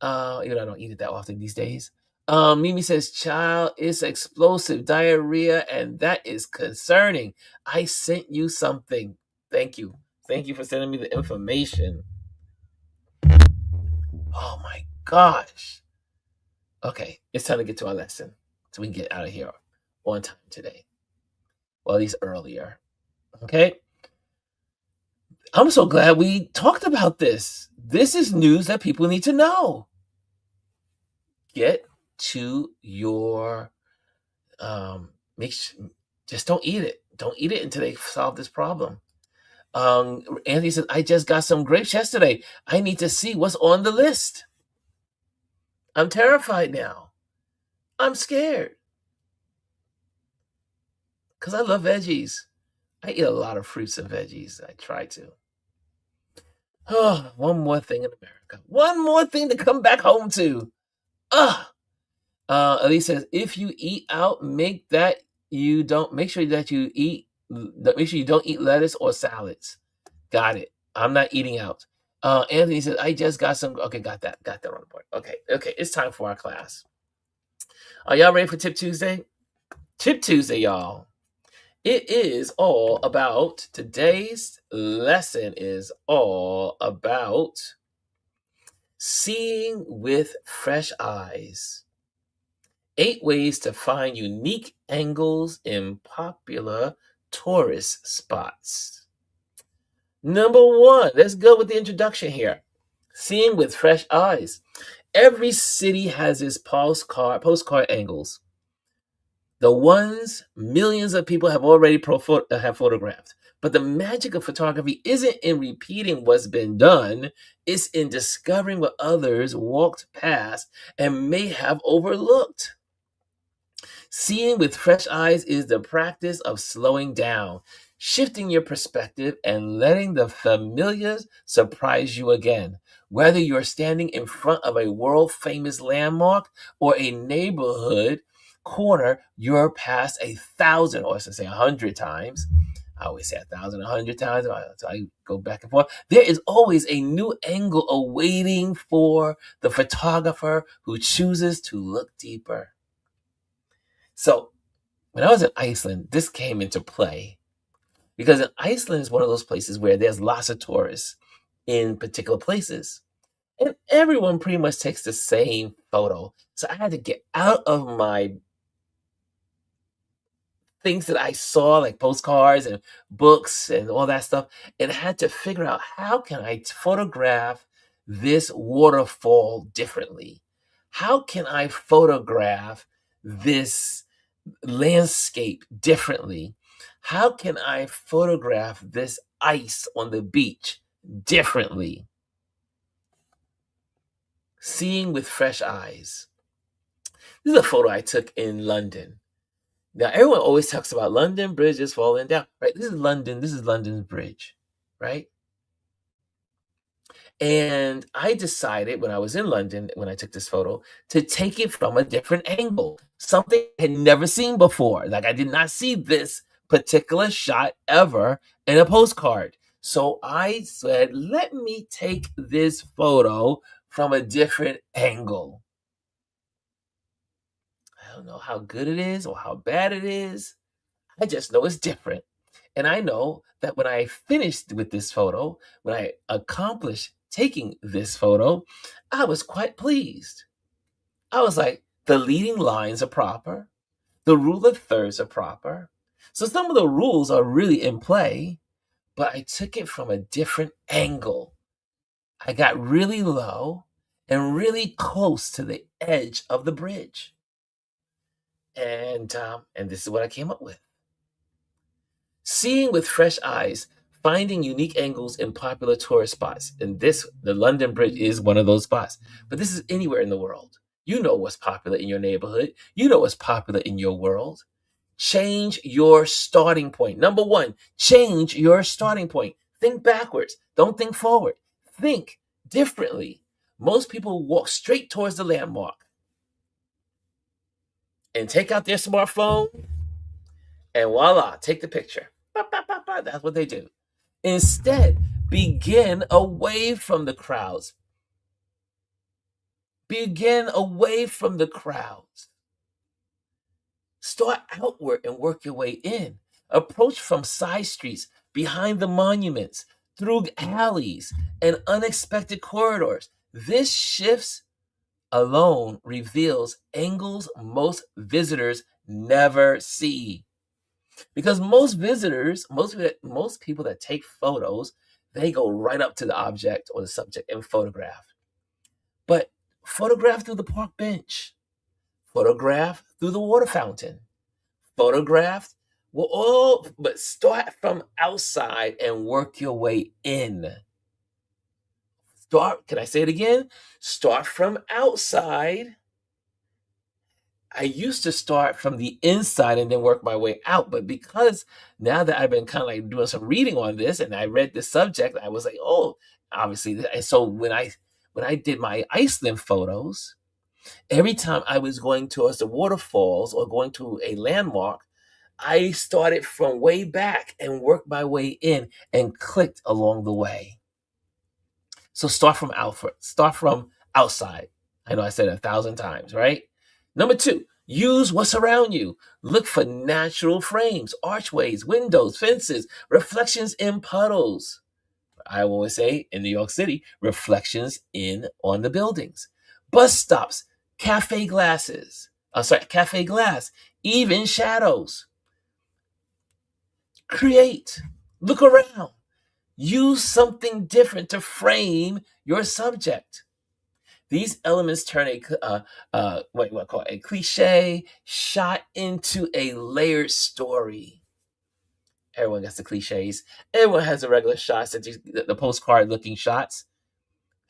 Even though I don't eat it that often these days. Mimi says, "Child, it's explosive diarrhea, and that is concerning. I sent you something." Thank you. Thank you for sending me the information. Oh my gosh. Okay, it's time to get to our lesson so we can get out of here on time today. Well, at least earlier. Okay. I'm so glad we talked about this. This is news that people need to know. Get to your make just don't eat it. Don't eat it until they solve this problem. Anthony says, "I just got some grapes yesterday. I need to see what's on the list. I'm terrified now. I'm scared because I love veggies. I eat a lot of fruits and veggies. I try to. Oh, one more thing in America. One more thing to come back home to. Ah, Elise says, "If you eat out, make sure that you eat. Make sure you don't eat lettuce or salads." Got it. I'm not eating out. Anthony says, "I just got some." Okay, got that. Got that on the board. Okay. It's time for our class. Are y'all ready for Tip Tuesday? Tip Tuesday, y'all. It is all about today's lesson is all about seeing with fresh eyes. 8 ways to find unique angles in popular tourist spots. Number one, let's go with the introduction here. Seeing with fresh eyes. Every city has its postcard angles. The ones millions of people have already have photographed. But the magic of photography isn't in repeating what's been done, it's in discovering what others walked past and may have overlooked. Seeing with fresh eyes is the practice of slowing down, shifting your perspective, and letting the familiar surprise you again. Whether you're standing in front of a world famous landmark or a neighborhood corner you're past 1,000, or to say 100 times. I always say 1,000, 100 times. So I go back and forth. There is always a new angle awaiting for the photographer who chooses to look deeper. So when I was in Iceland, this came into play because in Iceland is one of those places where there's lots of tourists in particular places. And everyone pretty much takes the same photo. So I had to get out of my things that I saw, like postcards and books and all that stuff, and had to figure out how can I photograph this waterfall differently? How can I photograph this landscape differently? How can I photograph this ice on the beach differently? Seeing with fresh eyes. This is a photo I took in London. Now, everyone always talks about London Bridge is falling down, right? This is London's bridge, right? And I decided when I was in London, when I took this photo, to take it from a different angle, something I had never seen before. Like I did not see this particular shot ever in a postcard. So I said, let me take this photo from a different angle. I don't know how good it is or how bad it is. I just know it's different. And I know that when I finished with this photo, when I accomplished taking this photo, I was quite pleased. I was like, the leading lines are proper, the rule of thirds are proper. So some of the rules are really in play, but I took it from a different angle. I got really low and really close to the edge of the bridge. And this is what I came up with. Seeing with fresh eyes, finding unique angles in popular tourist spots. And the London Bridge is one of those spots. But this is anywhere in the world. You know what's popular in your neighborhood. You know what's popular in your world. Change your starting point. Number one, change your starting point. Think backwards. Don't think forward. Think differently. Most people walk straight towards the landmark and take out their smartphone and voila, take the picture. That's what they do. Instead, begin away from the crowds. Begin away from the crowds. Start outward and work your way in. Approach from side streets, behind the monuments, through alleys and unexpected corridors. This shifts alone reveals angles most visitors never see. Because most visitors, most people that take photos, they go right up to the object or the subject and photograph. But photograph through the park bench, photograph through the water fountain, photograph, but start from outside and work your way in. Can I say it again? Start from outside. I used to start from the inside and then work my way out. But because now that I've been kind of like doing some reading on this and I read the subject, I was like, oh, obviously. And so when I did my Iceland photos, every time I was going towards the waterfalls or going to a landmark, I started from way back and worked my way in and clicked along the way. So start from outside. I know I said it 1,000 times, right? Number two, Use what's around you. Look for natural frames, archways, windows, fences, reflections in puddles. I always say in New York City, reflections in on the buildings. Bus stops, cafe glass, even shadows. Create. Look around. Use something different to frame your subject. These elements turn what I call a cliche shot into a layered story. Everyone gets the cliches. Everyone has the regular shots, the postcard looking shots.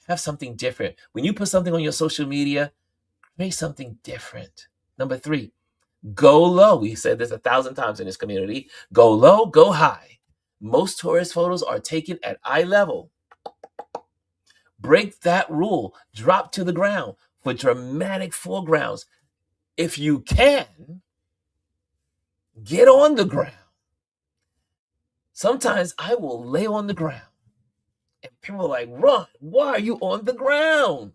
Have something different. When you put something on your social media, make something different. Number 3, go low. We said this 1,000 times in this community. Go low, go high. Most tourist photos are taken at eye level. Break that rule. Drop to the ground for dramatic foregrounds. If you can, get on the ground. Sometimes I will lay on the ground. And people are like, Ron, why are you on the ground?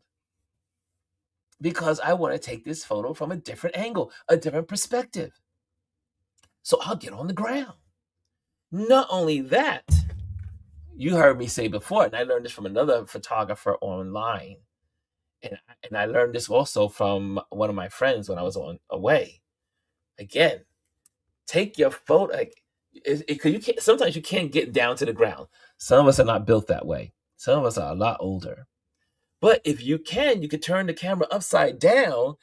Because I want to take this photo from a different angle, a different perspective. So I'll get on the ground. Not only that, you heard me say before, and I learned this from another photographer online. And I learned this also from one of my friends when I was away. Again, take your photo. Sometimes you can't get down to the ground. Some of us are not built that way. Some of us are a lot older. But if you can turn the camera upside down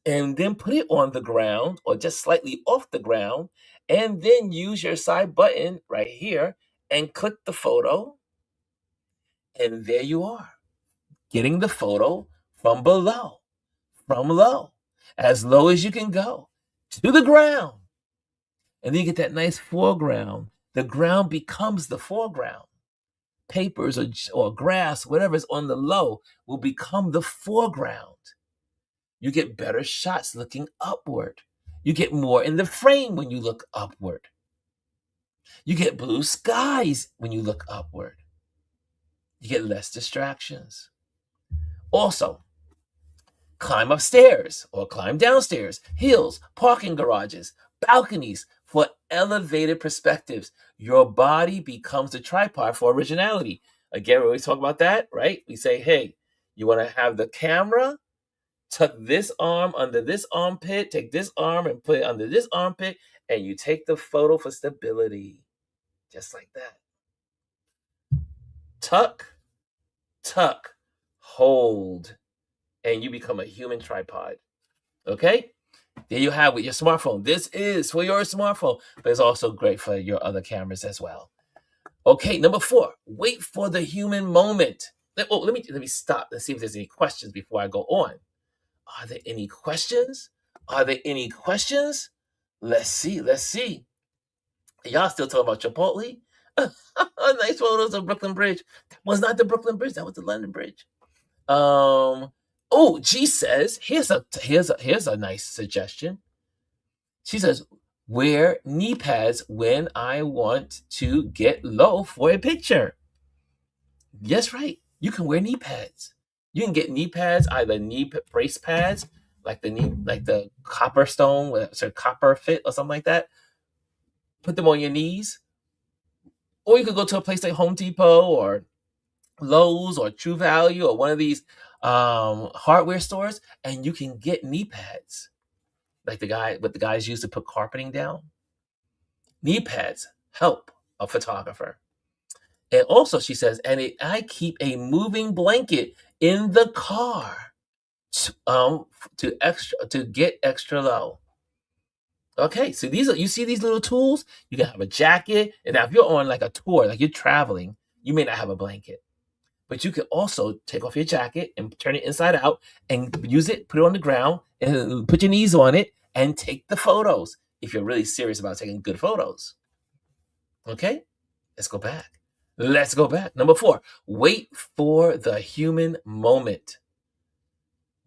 and then put it on the ground or just slightly off the ground, and then use your side button right here and click the photo. And there you are, getting the photo from below, from low, as low as you can go, to the ground. And then you get that nice foreground. The ground becomes the foreground. Papers or grass, whatever's on the low, will become the foreground. You get better shots looking upward. You get more in the frame when you look upward. You get blue skies when you look upward. You get less distractions. Also, climb upstairs or climb downstairs, hills, parking garages, balconies for elevated perspectives. Your body becomes the tripod for originality. Again, we always talk about that, right? We say, hey, you want to have the camera, tuck this arm under this armpit, take this arm and put it under this armpit, and you take the photo for stability. Just like that. Tuck, tuck, hold, and you become a human tripod. Okay? There you have it with your smartphone. This is for your smartphone, but it's also great for your other cameras as well. Okay, number 4, wait for the human moment. Let me stop and see if there's any questions before I go on. Are there any questions? Are there any questions? Let's see. Y'all still talking about Chipotle? Nice photos of Brooklyn Bridge. That was not the Brooklyn Bridge. That was the London Bridge. G says, here's a nice suggestion. She says, wear knee pads when I want to get low for a picture. Yes, right. You can wear knee pads. You can get knee pads, either knee brace pads, like the copper stone, copper fit or something like that. Put them on your knees. Or you could go to a place like Home Depot or Lowe's or True Value or one of these hardware stores, and you can get knee pads, like what the guys use to put carpeting down. Knee pads help a photographer. And also, she says, I keep a moving blanket in the car to get extra low. Okay, so you see these little tools. You can have a jacket, and now if you're on like a tour, like you're traveling, you may not have a blanket. But you can also take off your jacket and turn it inside out and use it, put it on the ground, and put your knees on it and take the photos if you're really serious about taking good photos. Okay? Let's go back. Number 4, wait for the human moment.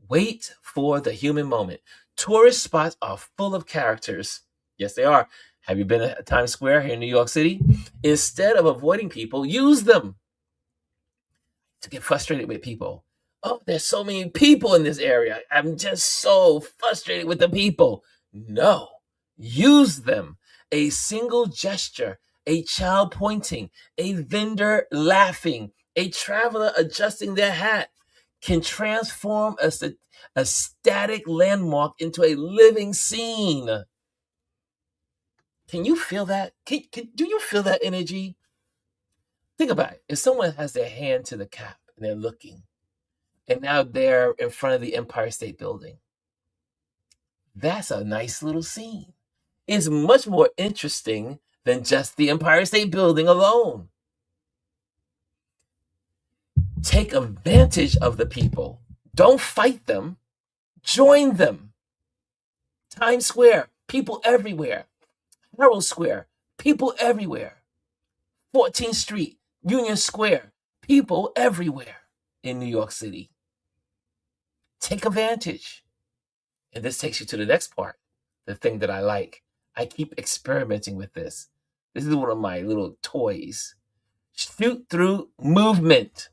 Wait for the human moment. Tourist spots are full of characters. Yes, they are. Have you been at Times Square here in New York City? Instead of avoiding people, use them. To get frustrated with people. Oh, there's so many people in this area. I'm just so frustrated with the people. No, use them. A single gesture, a child pointing, a vendor laughing, a traveler adjusting their hat can transform a static landmark into a living scene. Can you feel that? Do you feel that energy? Think about it. If someone has their hand to the cap and they're looking, and now they're in front of the Empire State Building. That's a nice little scene. It's much more interesting than just the Empire State Building alone. Take advantage of the people. Don't fight them. Join them. Times Square, people everywhere. Herald Square, people everywhere. 14th Street, Union Square, people everywhere in New York City. Take advantage. And this takes you to the next part, the thing that I like. I keep experimenting with this. This is one of my little toys. Shoot through movement.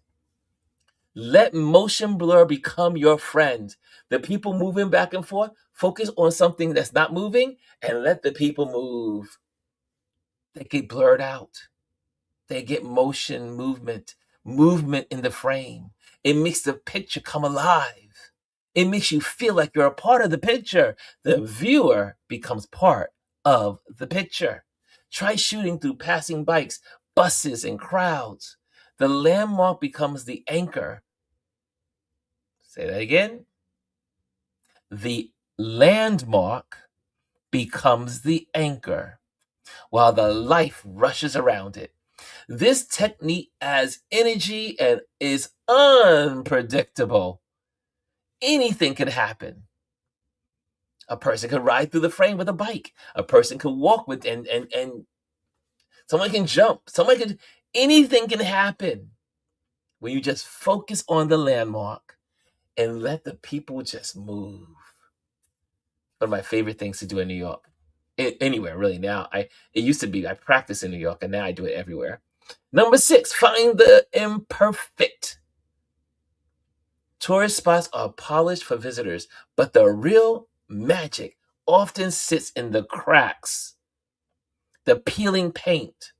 Let motion blur become your friend. The people moving back and forth, focus on something that's not moving and let the people move. They get blurred out. They get movement in the frame. It makes the picture come alive. It makes you feel like you're a part of the picture. The viewer becomes part of the picture. Try shooting through passing bikes, buses, and crowds. The landmark becomes the anchor. Say that again. The landmark becomes the anchor while the life rushes around it. This technique adds energy and is unpredictable. Anything can happen. A person could ride through the frame with a bike. A person could walk with and someone can jump. Anything can happen when you just focus on the landmark and let the people just move. One of my favorite things to do in New York. Anywhere really now. It used to be I practice in New York and now I do it everywhere. Number 6, find the imperfect. Tourist spots are polished for visitors, but the real magic often sits in the cracks, the peeling paint,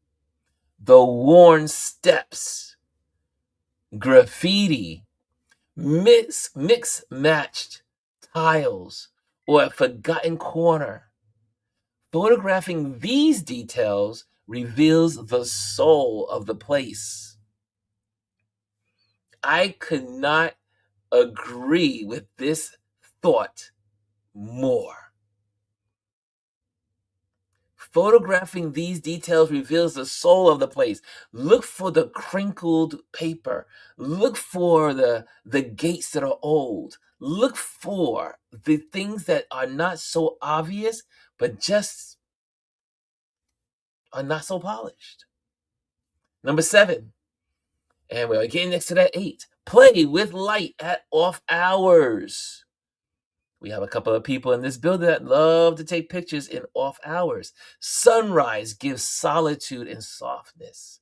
the worn steps, graffiti, mix-matched tiles, or a forgotten corner. Photographing these details reveals the soul of the place. I could not agree with this thought more. Photographing these details reveals the soul of the place. Look for the crinkled paper. Look for the gates that are old. Look for the things that are not so obvious, but just are not so polished. Number 7, and we're getting next to that 8. Play with light at off hours. We have a couple of people in this building that love to take pictures in off hours. Sunrise gives solitude and softness.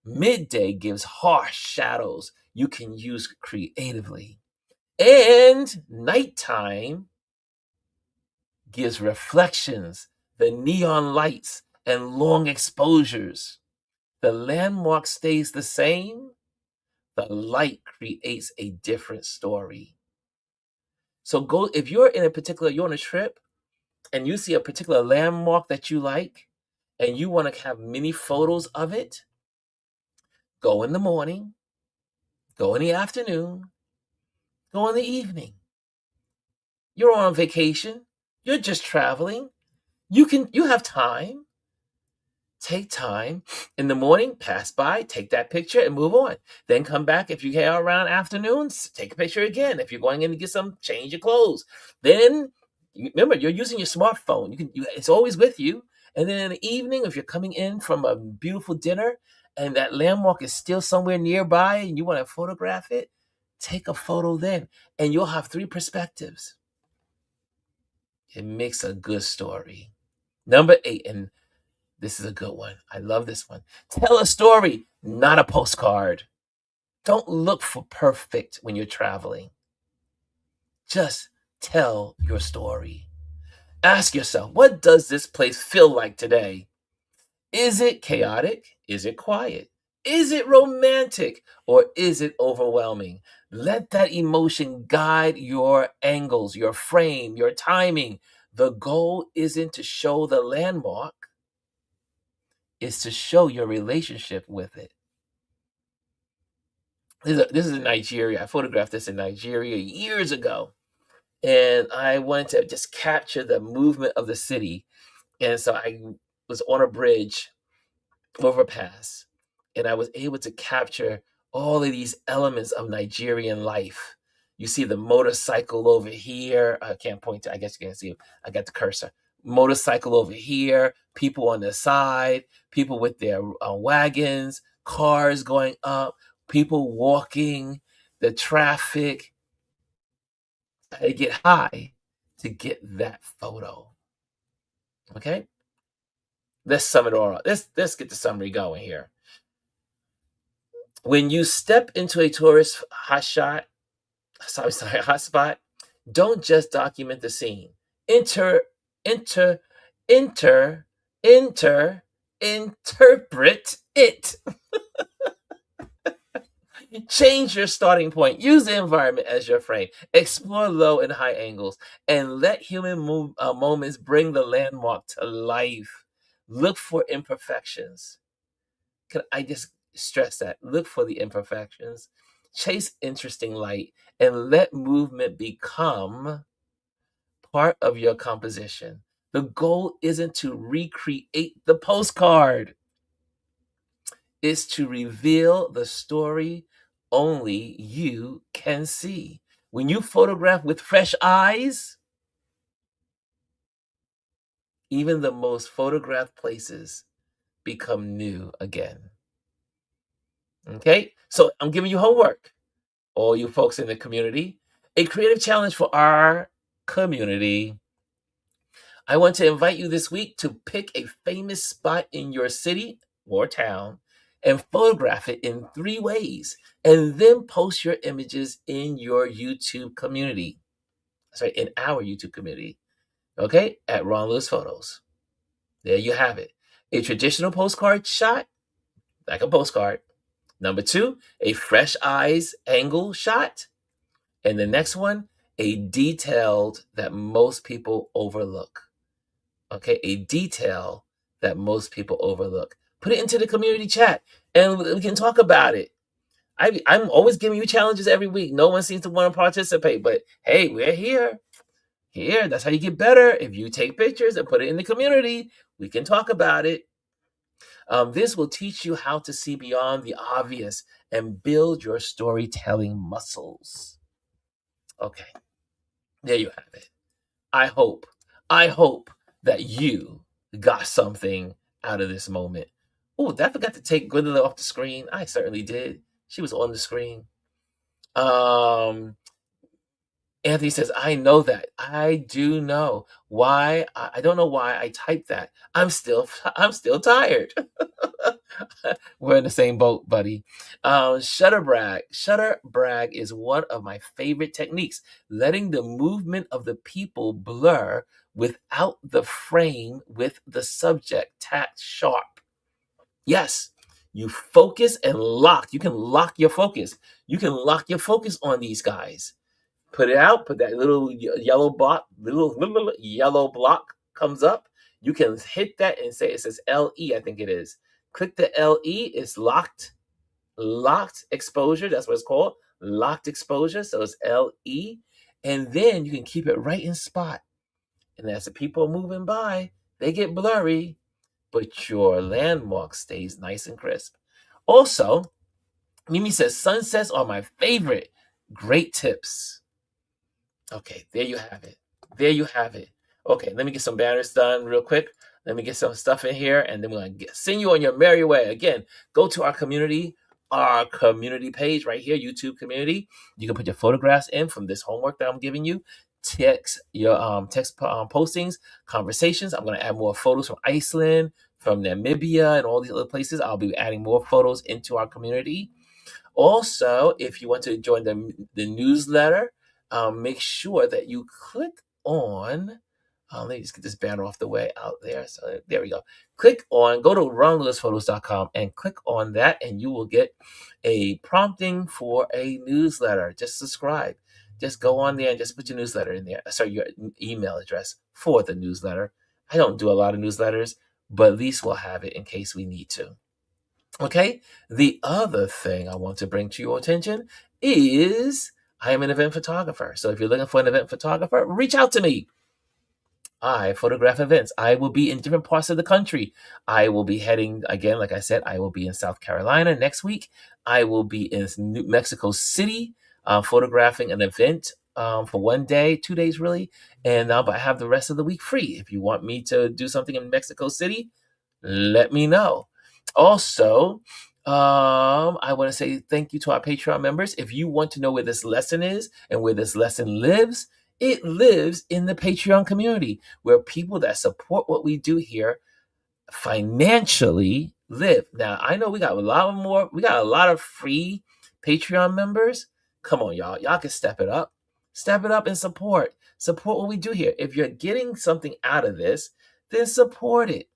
Midday gives harsh shadows you can use creatively. And nighttime gives reflections, the neon lights, and long exposures. The landmark stays the same. The light creates a different story. So if you're on a trip and you see a particular landmark that you like and you want to have many photos of it, go in the morning, go in the afternoon, go in the evening. You're on vacation, you're just traveling. You have time. Take time in the morning, pass by, take that picture and move on. Then come back if you get around afternoons, take a picture again. If you're going in to get some change your clothes, then remember you're using your smartphone. It's always with you. And then in the evening, if you're coming in from a beautiful dinner and that landmark is still somewhere nearby and you want to photograph it, take a photo then, and you'll have 3 perspectives. It makes a good story. Number 8, and this is a good one. I love this one. Tell a story, not a postcard. Don't look for perfect when you're traveling. Just tell your story. Ask yourself, what does this place feel like today? Is it chaotic? Is it quiet? Is it romantic? Or is it overwhelming? Let that emotion guide your angles, your frame, your timing. The goal isn't to show the landmark, it's to show your relationship with it. This is in Nigeria. I photographed this in Nigeria years ago. And I wanted to just capture the movement of the city. And so I was on a bridge overpass, and I was able to capture all of these elements of Nigerian life. You see the motorcycle over here. I can't point to, I guess you can't see it. I got the cursor. Motorcycle over here, people on the side, people with their wagons, cars going up, people walking, the traffic. I had to get high to get that photo. Okay? Let's sum it all up. Let's get the summary going here. When you step into a tourist hotspot, don't just document the scene. Enter, enter, enter, enter, interpret it. Change your starting point. Use the environment as your frame. Explore low and high angles, and let human moments bring the landmark to life. Look for imperfections. Can I just stress that? Look for the imperfections. Chase interesting light, and let movement become part of your composition. The goal isn't to recreate the postcard, it's to reveal the story only you can see. When you photograph with fresh eyes, even the most photographed places become new again. Okay? So I'm giving you homework, all you folks in the community, a creative challenge for our community. I want to invite you this week to pick a famous spot in your city or town and photograph it in 3 ways, and then post your images in your YouTube community. Sorry, in our YouTube community, okay, at Ron Lewis Photos. There you have it. A traditional postcard shot, like a postcard. Number 2, a fresh eyes angle shot. And the next one, a detailed that most people overlook. Okay, a detail that most people overlook. Put it into the community chat and we can talk about it. I'm always giving you challenges every week. No one seems to want to participate, but hey, we're here. Here, that's how you get better. If you take pictures and put it in the community, we can talk about it. This will teach you how to see beyond the obvious and build your storytelling muscles. Okay, there you have it. I hope that you got something out of this moment. Oh, did I forgot to take Gwendolyn off the screen? I certainly did. She was on the screen. Um, Anthony says, I know that. I do know. Why? I don't know why I typed that. I'm still tired. We're in the same boat, buddy. Shutter brag. Shutter brag is one of my favorite techniques, letting the movement of the people blur without the frame with the subject tacked sharp. Yes, you focus and lock. You can lock your focus. You can lock your focus on these guys. Put it out, put that little yellow block, little yellow block comes up. You can hit that and say, it says LE, I think it is. Click the LE, it's locked exposure. That's what it's called, locked exposure. So it's LE. And then you can keep it right in spot. And as the people are moving by, they get blurry, but your landmark stays nice and crisp. Also, Mimi says, sunsets are my favorite. Great tips. Okay, there you have it. There you have it. Okay, let me get some banners done real quick. Let me get some stuff in here, and then we're going to send you on your merry way. Again, go to our community page right here, YouTube community. You can put your photographs in from this homework that I'm giving you. Text your postings, conversations. I'm going to add more photos from Iceland, from Namibia, and all these other places. I'll be adding more photos into our community. Also, if you want to join the newsletter, make sure that you click on. Let me just get this banner off the way out there. So there we go. Go to ronlewisphotos.com and click on that, and you will get a prompting for a newsletter. Just subscribe. Just go on there and just put your newsletter in there. Sorry, your email address for the newsletter. I don't do a lot of newsletters, but at least we'll have it in case we need to. Okay. The other thing I want to bring to your attention is I am an event photographer. So if you're looking for an event photographer, reach out to me. I photograph events. I will be in different parts of the country. I will be heading, again, like I said, I will be in South Carolina next week. I will be in Mexico City photographing an event for 1 day, 2 days really. And but I have the rest of the week free. If you want me to do something in Mexico City, let me know. Also, I want to say thank you to our Patreon members. If you want to know where this lesson is and where this lesson lives, it lives in the Patreon community where people that support what we do here financially live. Now, I know we got a lot of free Patreon members. Come on, y'all. Y'all can step it up. Step it up and support. Support what we do here. If you're getting something out of this, then support it.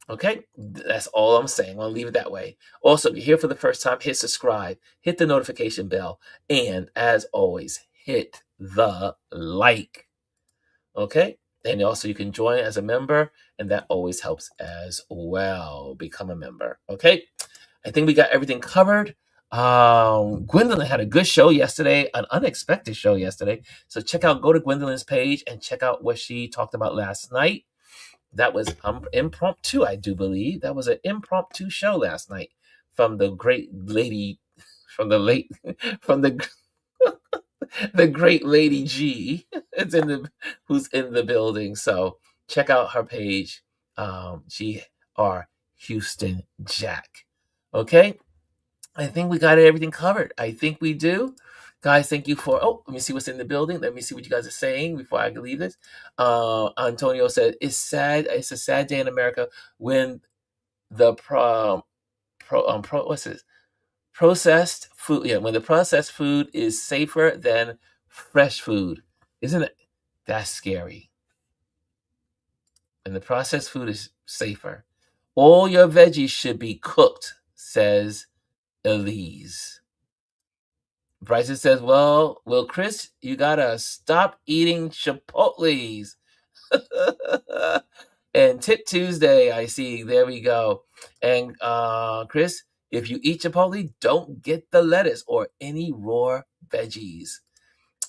Okay, that's all I'm saying. I'll leave it that way. Also, if you're here for the first time, hit subscribe, hit the notification bell, and as always, hit the like. Okay, and also you can join as a member, and that always helps as well. Become a member. Okay, I think we got everything covered. Gwendolyn had a good show yesterday, an unexpected show yesterday. So go to Gwendolyn's page and check out what she talked about last night. That was impromptu, I do believe. That was an impromptu show last night from the great lady, from the late, from the the great lady G. Who's in the building. So check out her page, GR Houston Jack. Okay, I think we got everything covered. I think we do. Guys, thank you for. Oh, let me see what's in the building. Let me see what you guys are saying before I leave this. Antonio said, "It's sad. It's a sad day in America when the what's this? Processed food. Yeah, when the processed food is safer than fresh food, isn't it? That's scary. And the processed food is safer. All your veggies should be cooked," says Elise. Bryson says, well, Chris, you gotta stop eating Chipotles. And Tip Tuesday, I see. There we go. And Chris, if you eat Chipotle, don't get the lettuce or any raw veggies.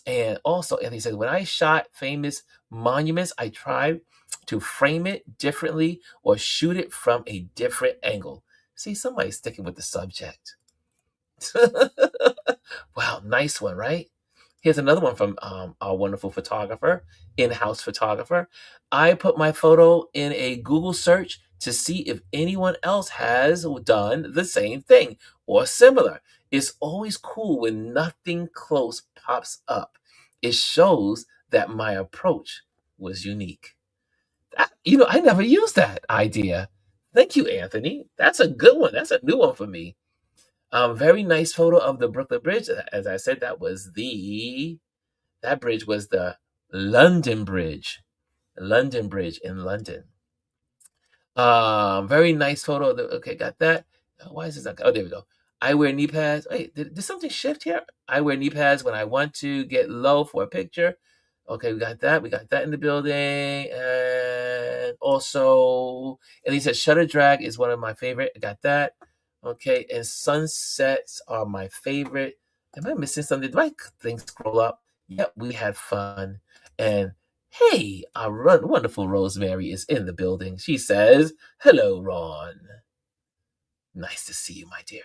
And also, Anthony says, when I shot famous monuments, I tried to frame it differently or shoot it from a different angle. See, somebody's sticking with the subject. Wow, nice one, right? Here's another one from our wonderful photographer, in-house photographer. I put my photo in a Google search to see if anyone else has done the same thing or similar. It's always cool when nothing close pops up. It shows that my approach was unique. I never used that idea. Thank you, Anthony. That's a good one. That's a new one for me. Very nice photo of the Brooklyn Bridge. As I said, that bridge was the London Bridge. London Bridge in London. Very nice photo. Okay, got that. Why is this not? Oh, there we go. I wear knee pads. Wait, did something shift here? I wear knee pads when I want to get low for a picture. Okay, we got that. We got that in the building. And also, and he said shutter drag is one of my favorite. I got that. Okay, and sunsets are my favorite. Am I missing something? Did my thing scroll up? Yep, we had fun. And hey, our wonderful Rosemary is in the building. She says, hello, Ron. Nice to see you, my dear.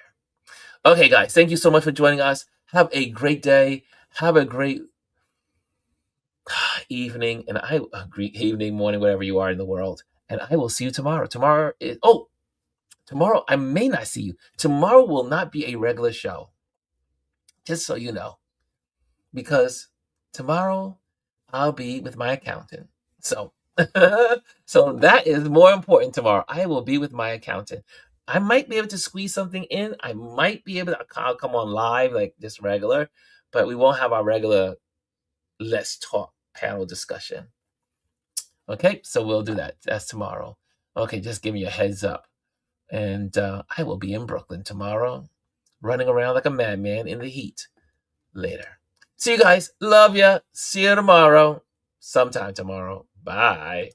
Okay, guys, thank you so much for joining us. Have a great day. Have a great evening, and great evening, morning, wherever you are in the world. And I will see you tomorrow. Tomorrow I may not see you. Tomorrow will not be a regular show. Just so you know. Because tomorrow I'll be with my accountant. So so that is more important tomorrow. I will be with my accountant. I might be able to squeeze something in. I might be able to I'll come on live like just regular, but we won't have our regular Let's Talk panel discussion. Okay, so we'll do that. That's tomorrow. Okay, just give me a heads up. And I will be in Brooklyn tomorrow, running around like a madman in the heat. Later. See you guys. Love ya. See you tomorrow. Sometime tomorrow. Bye.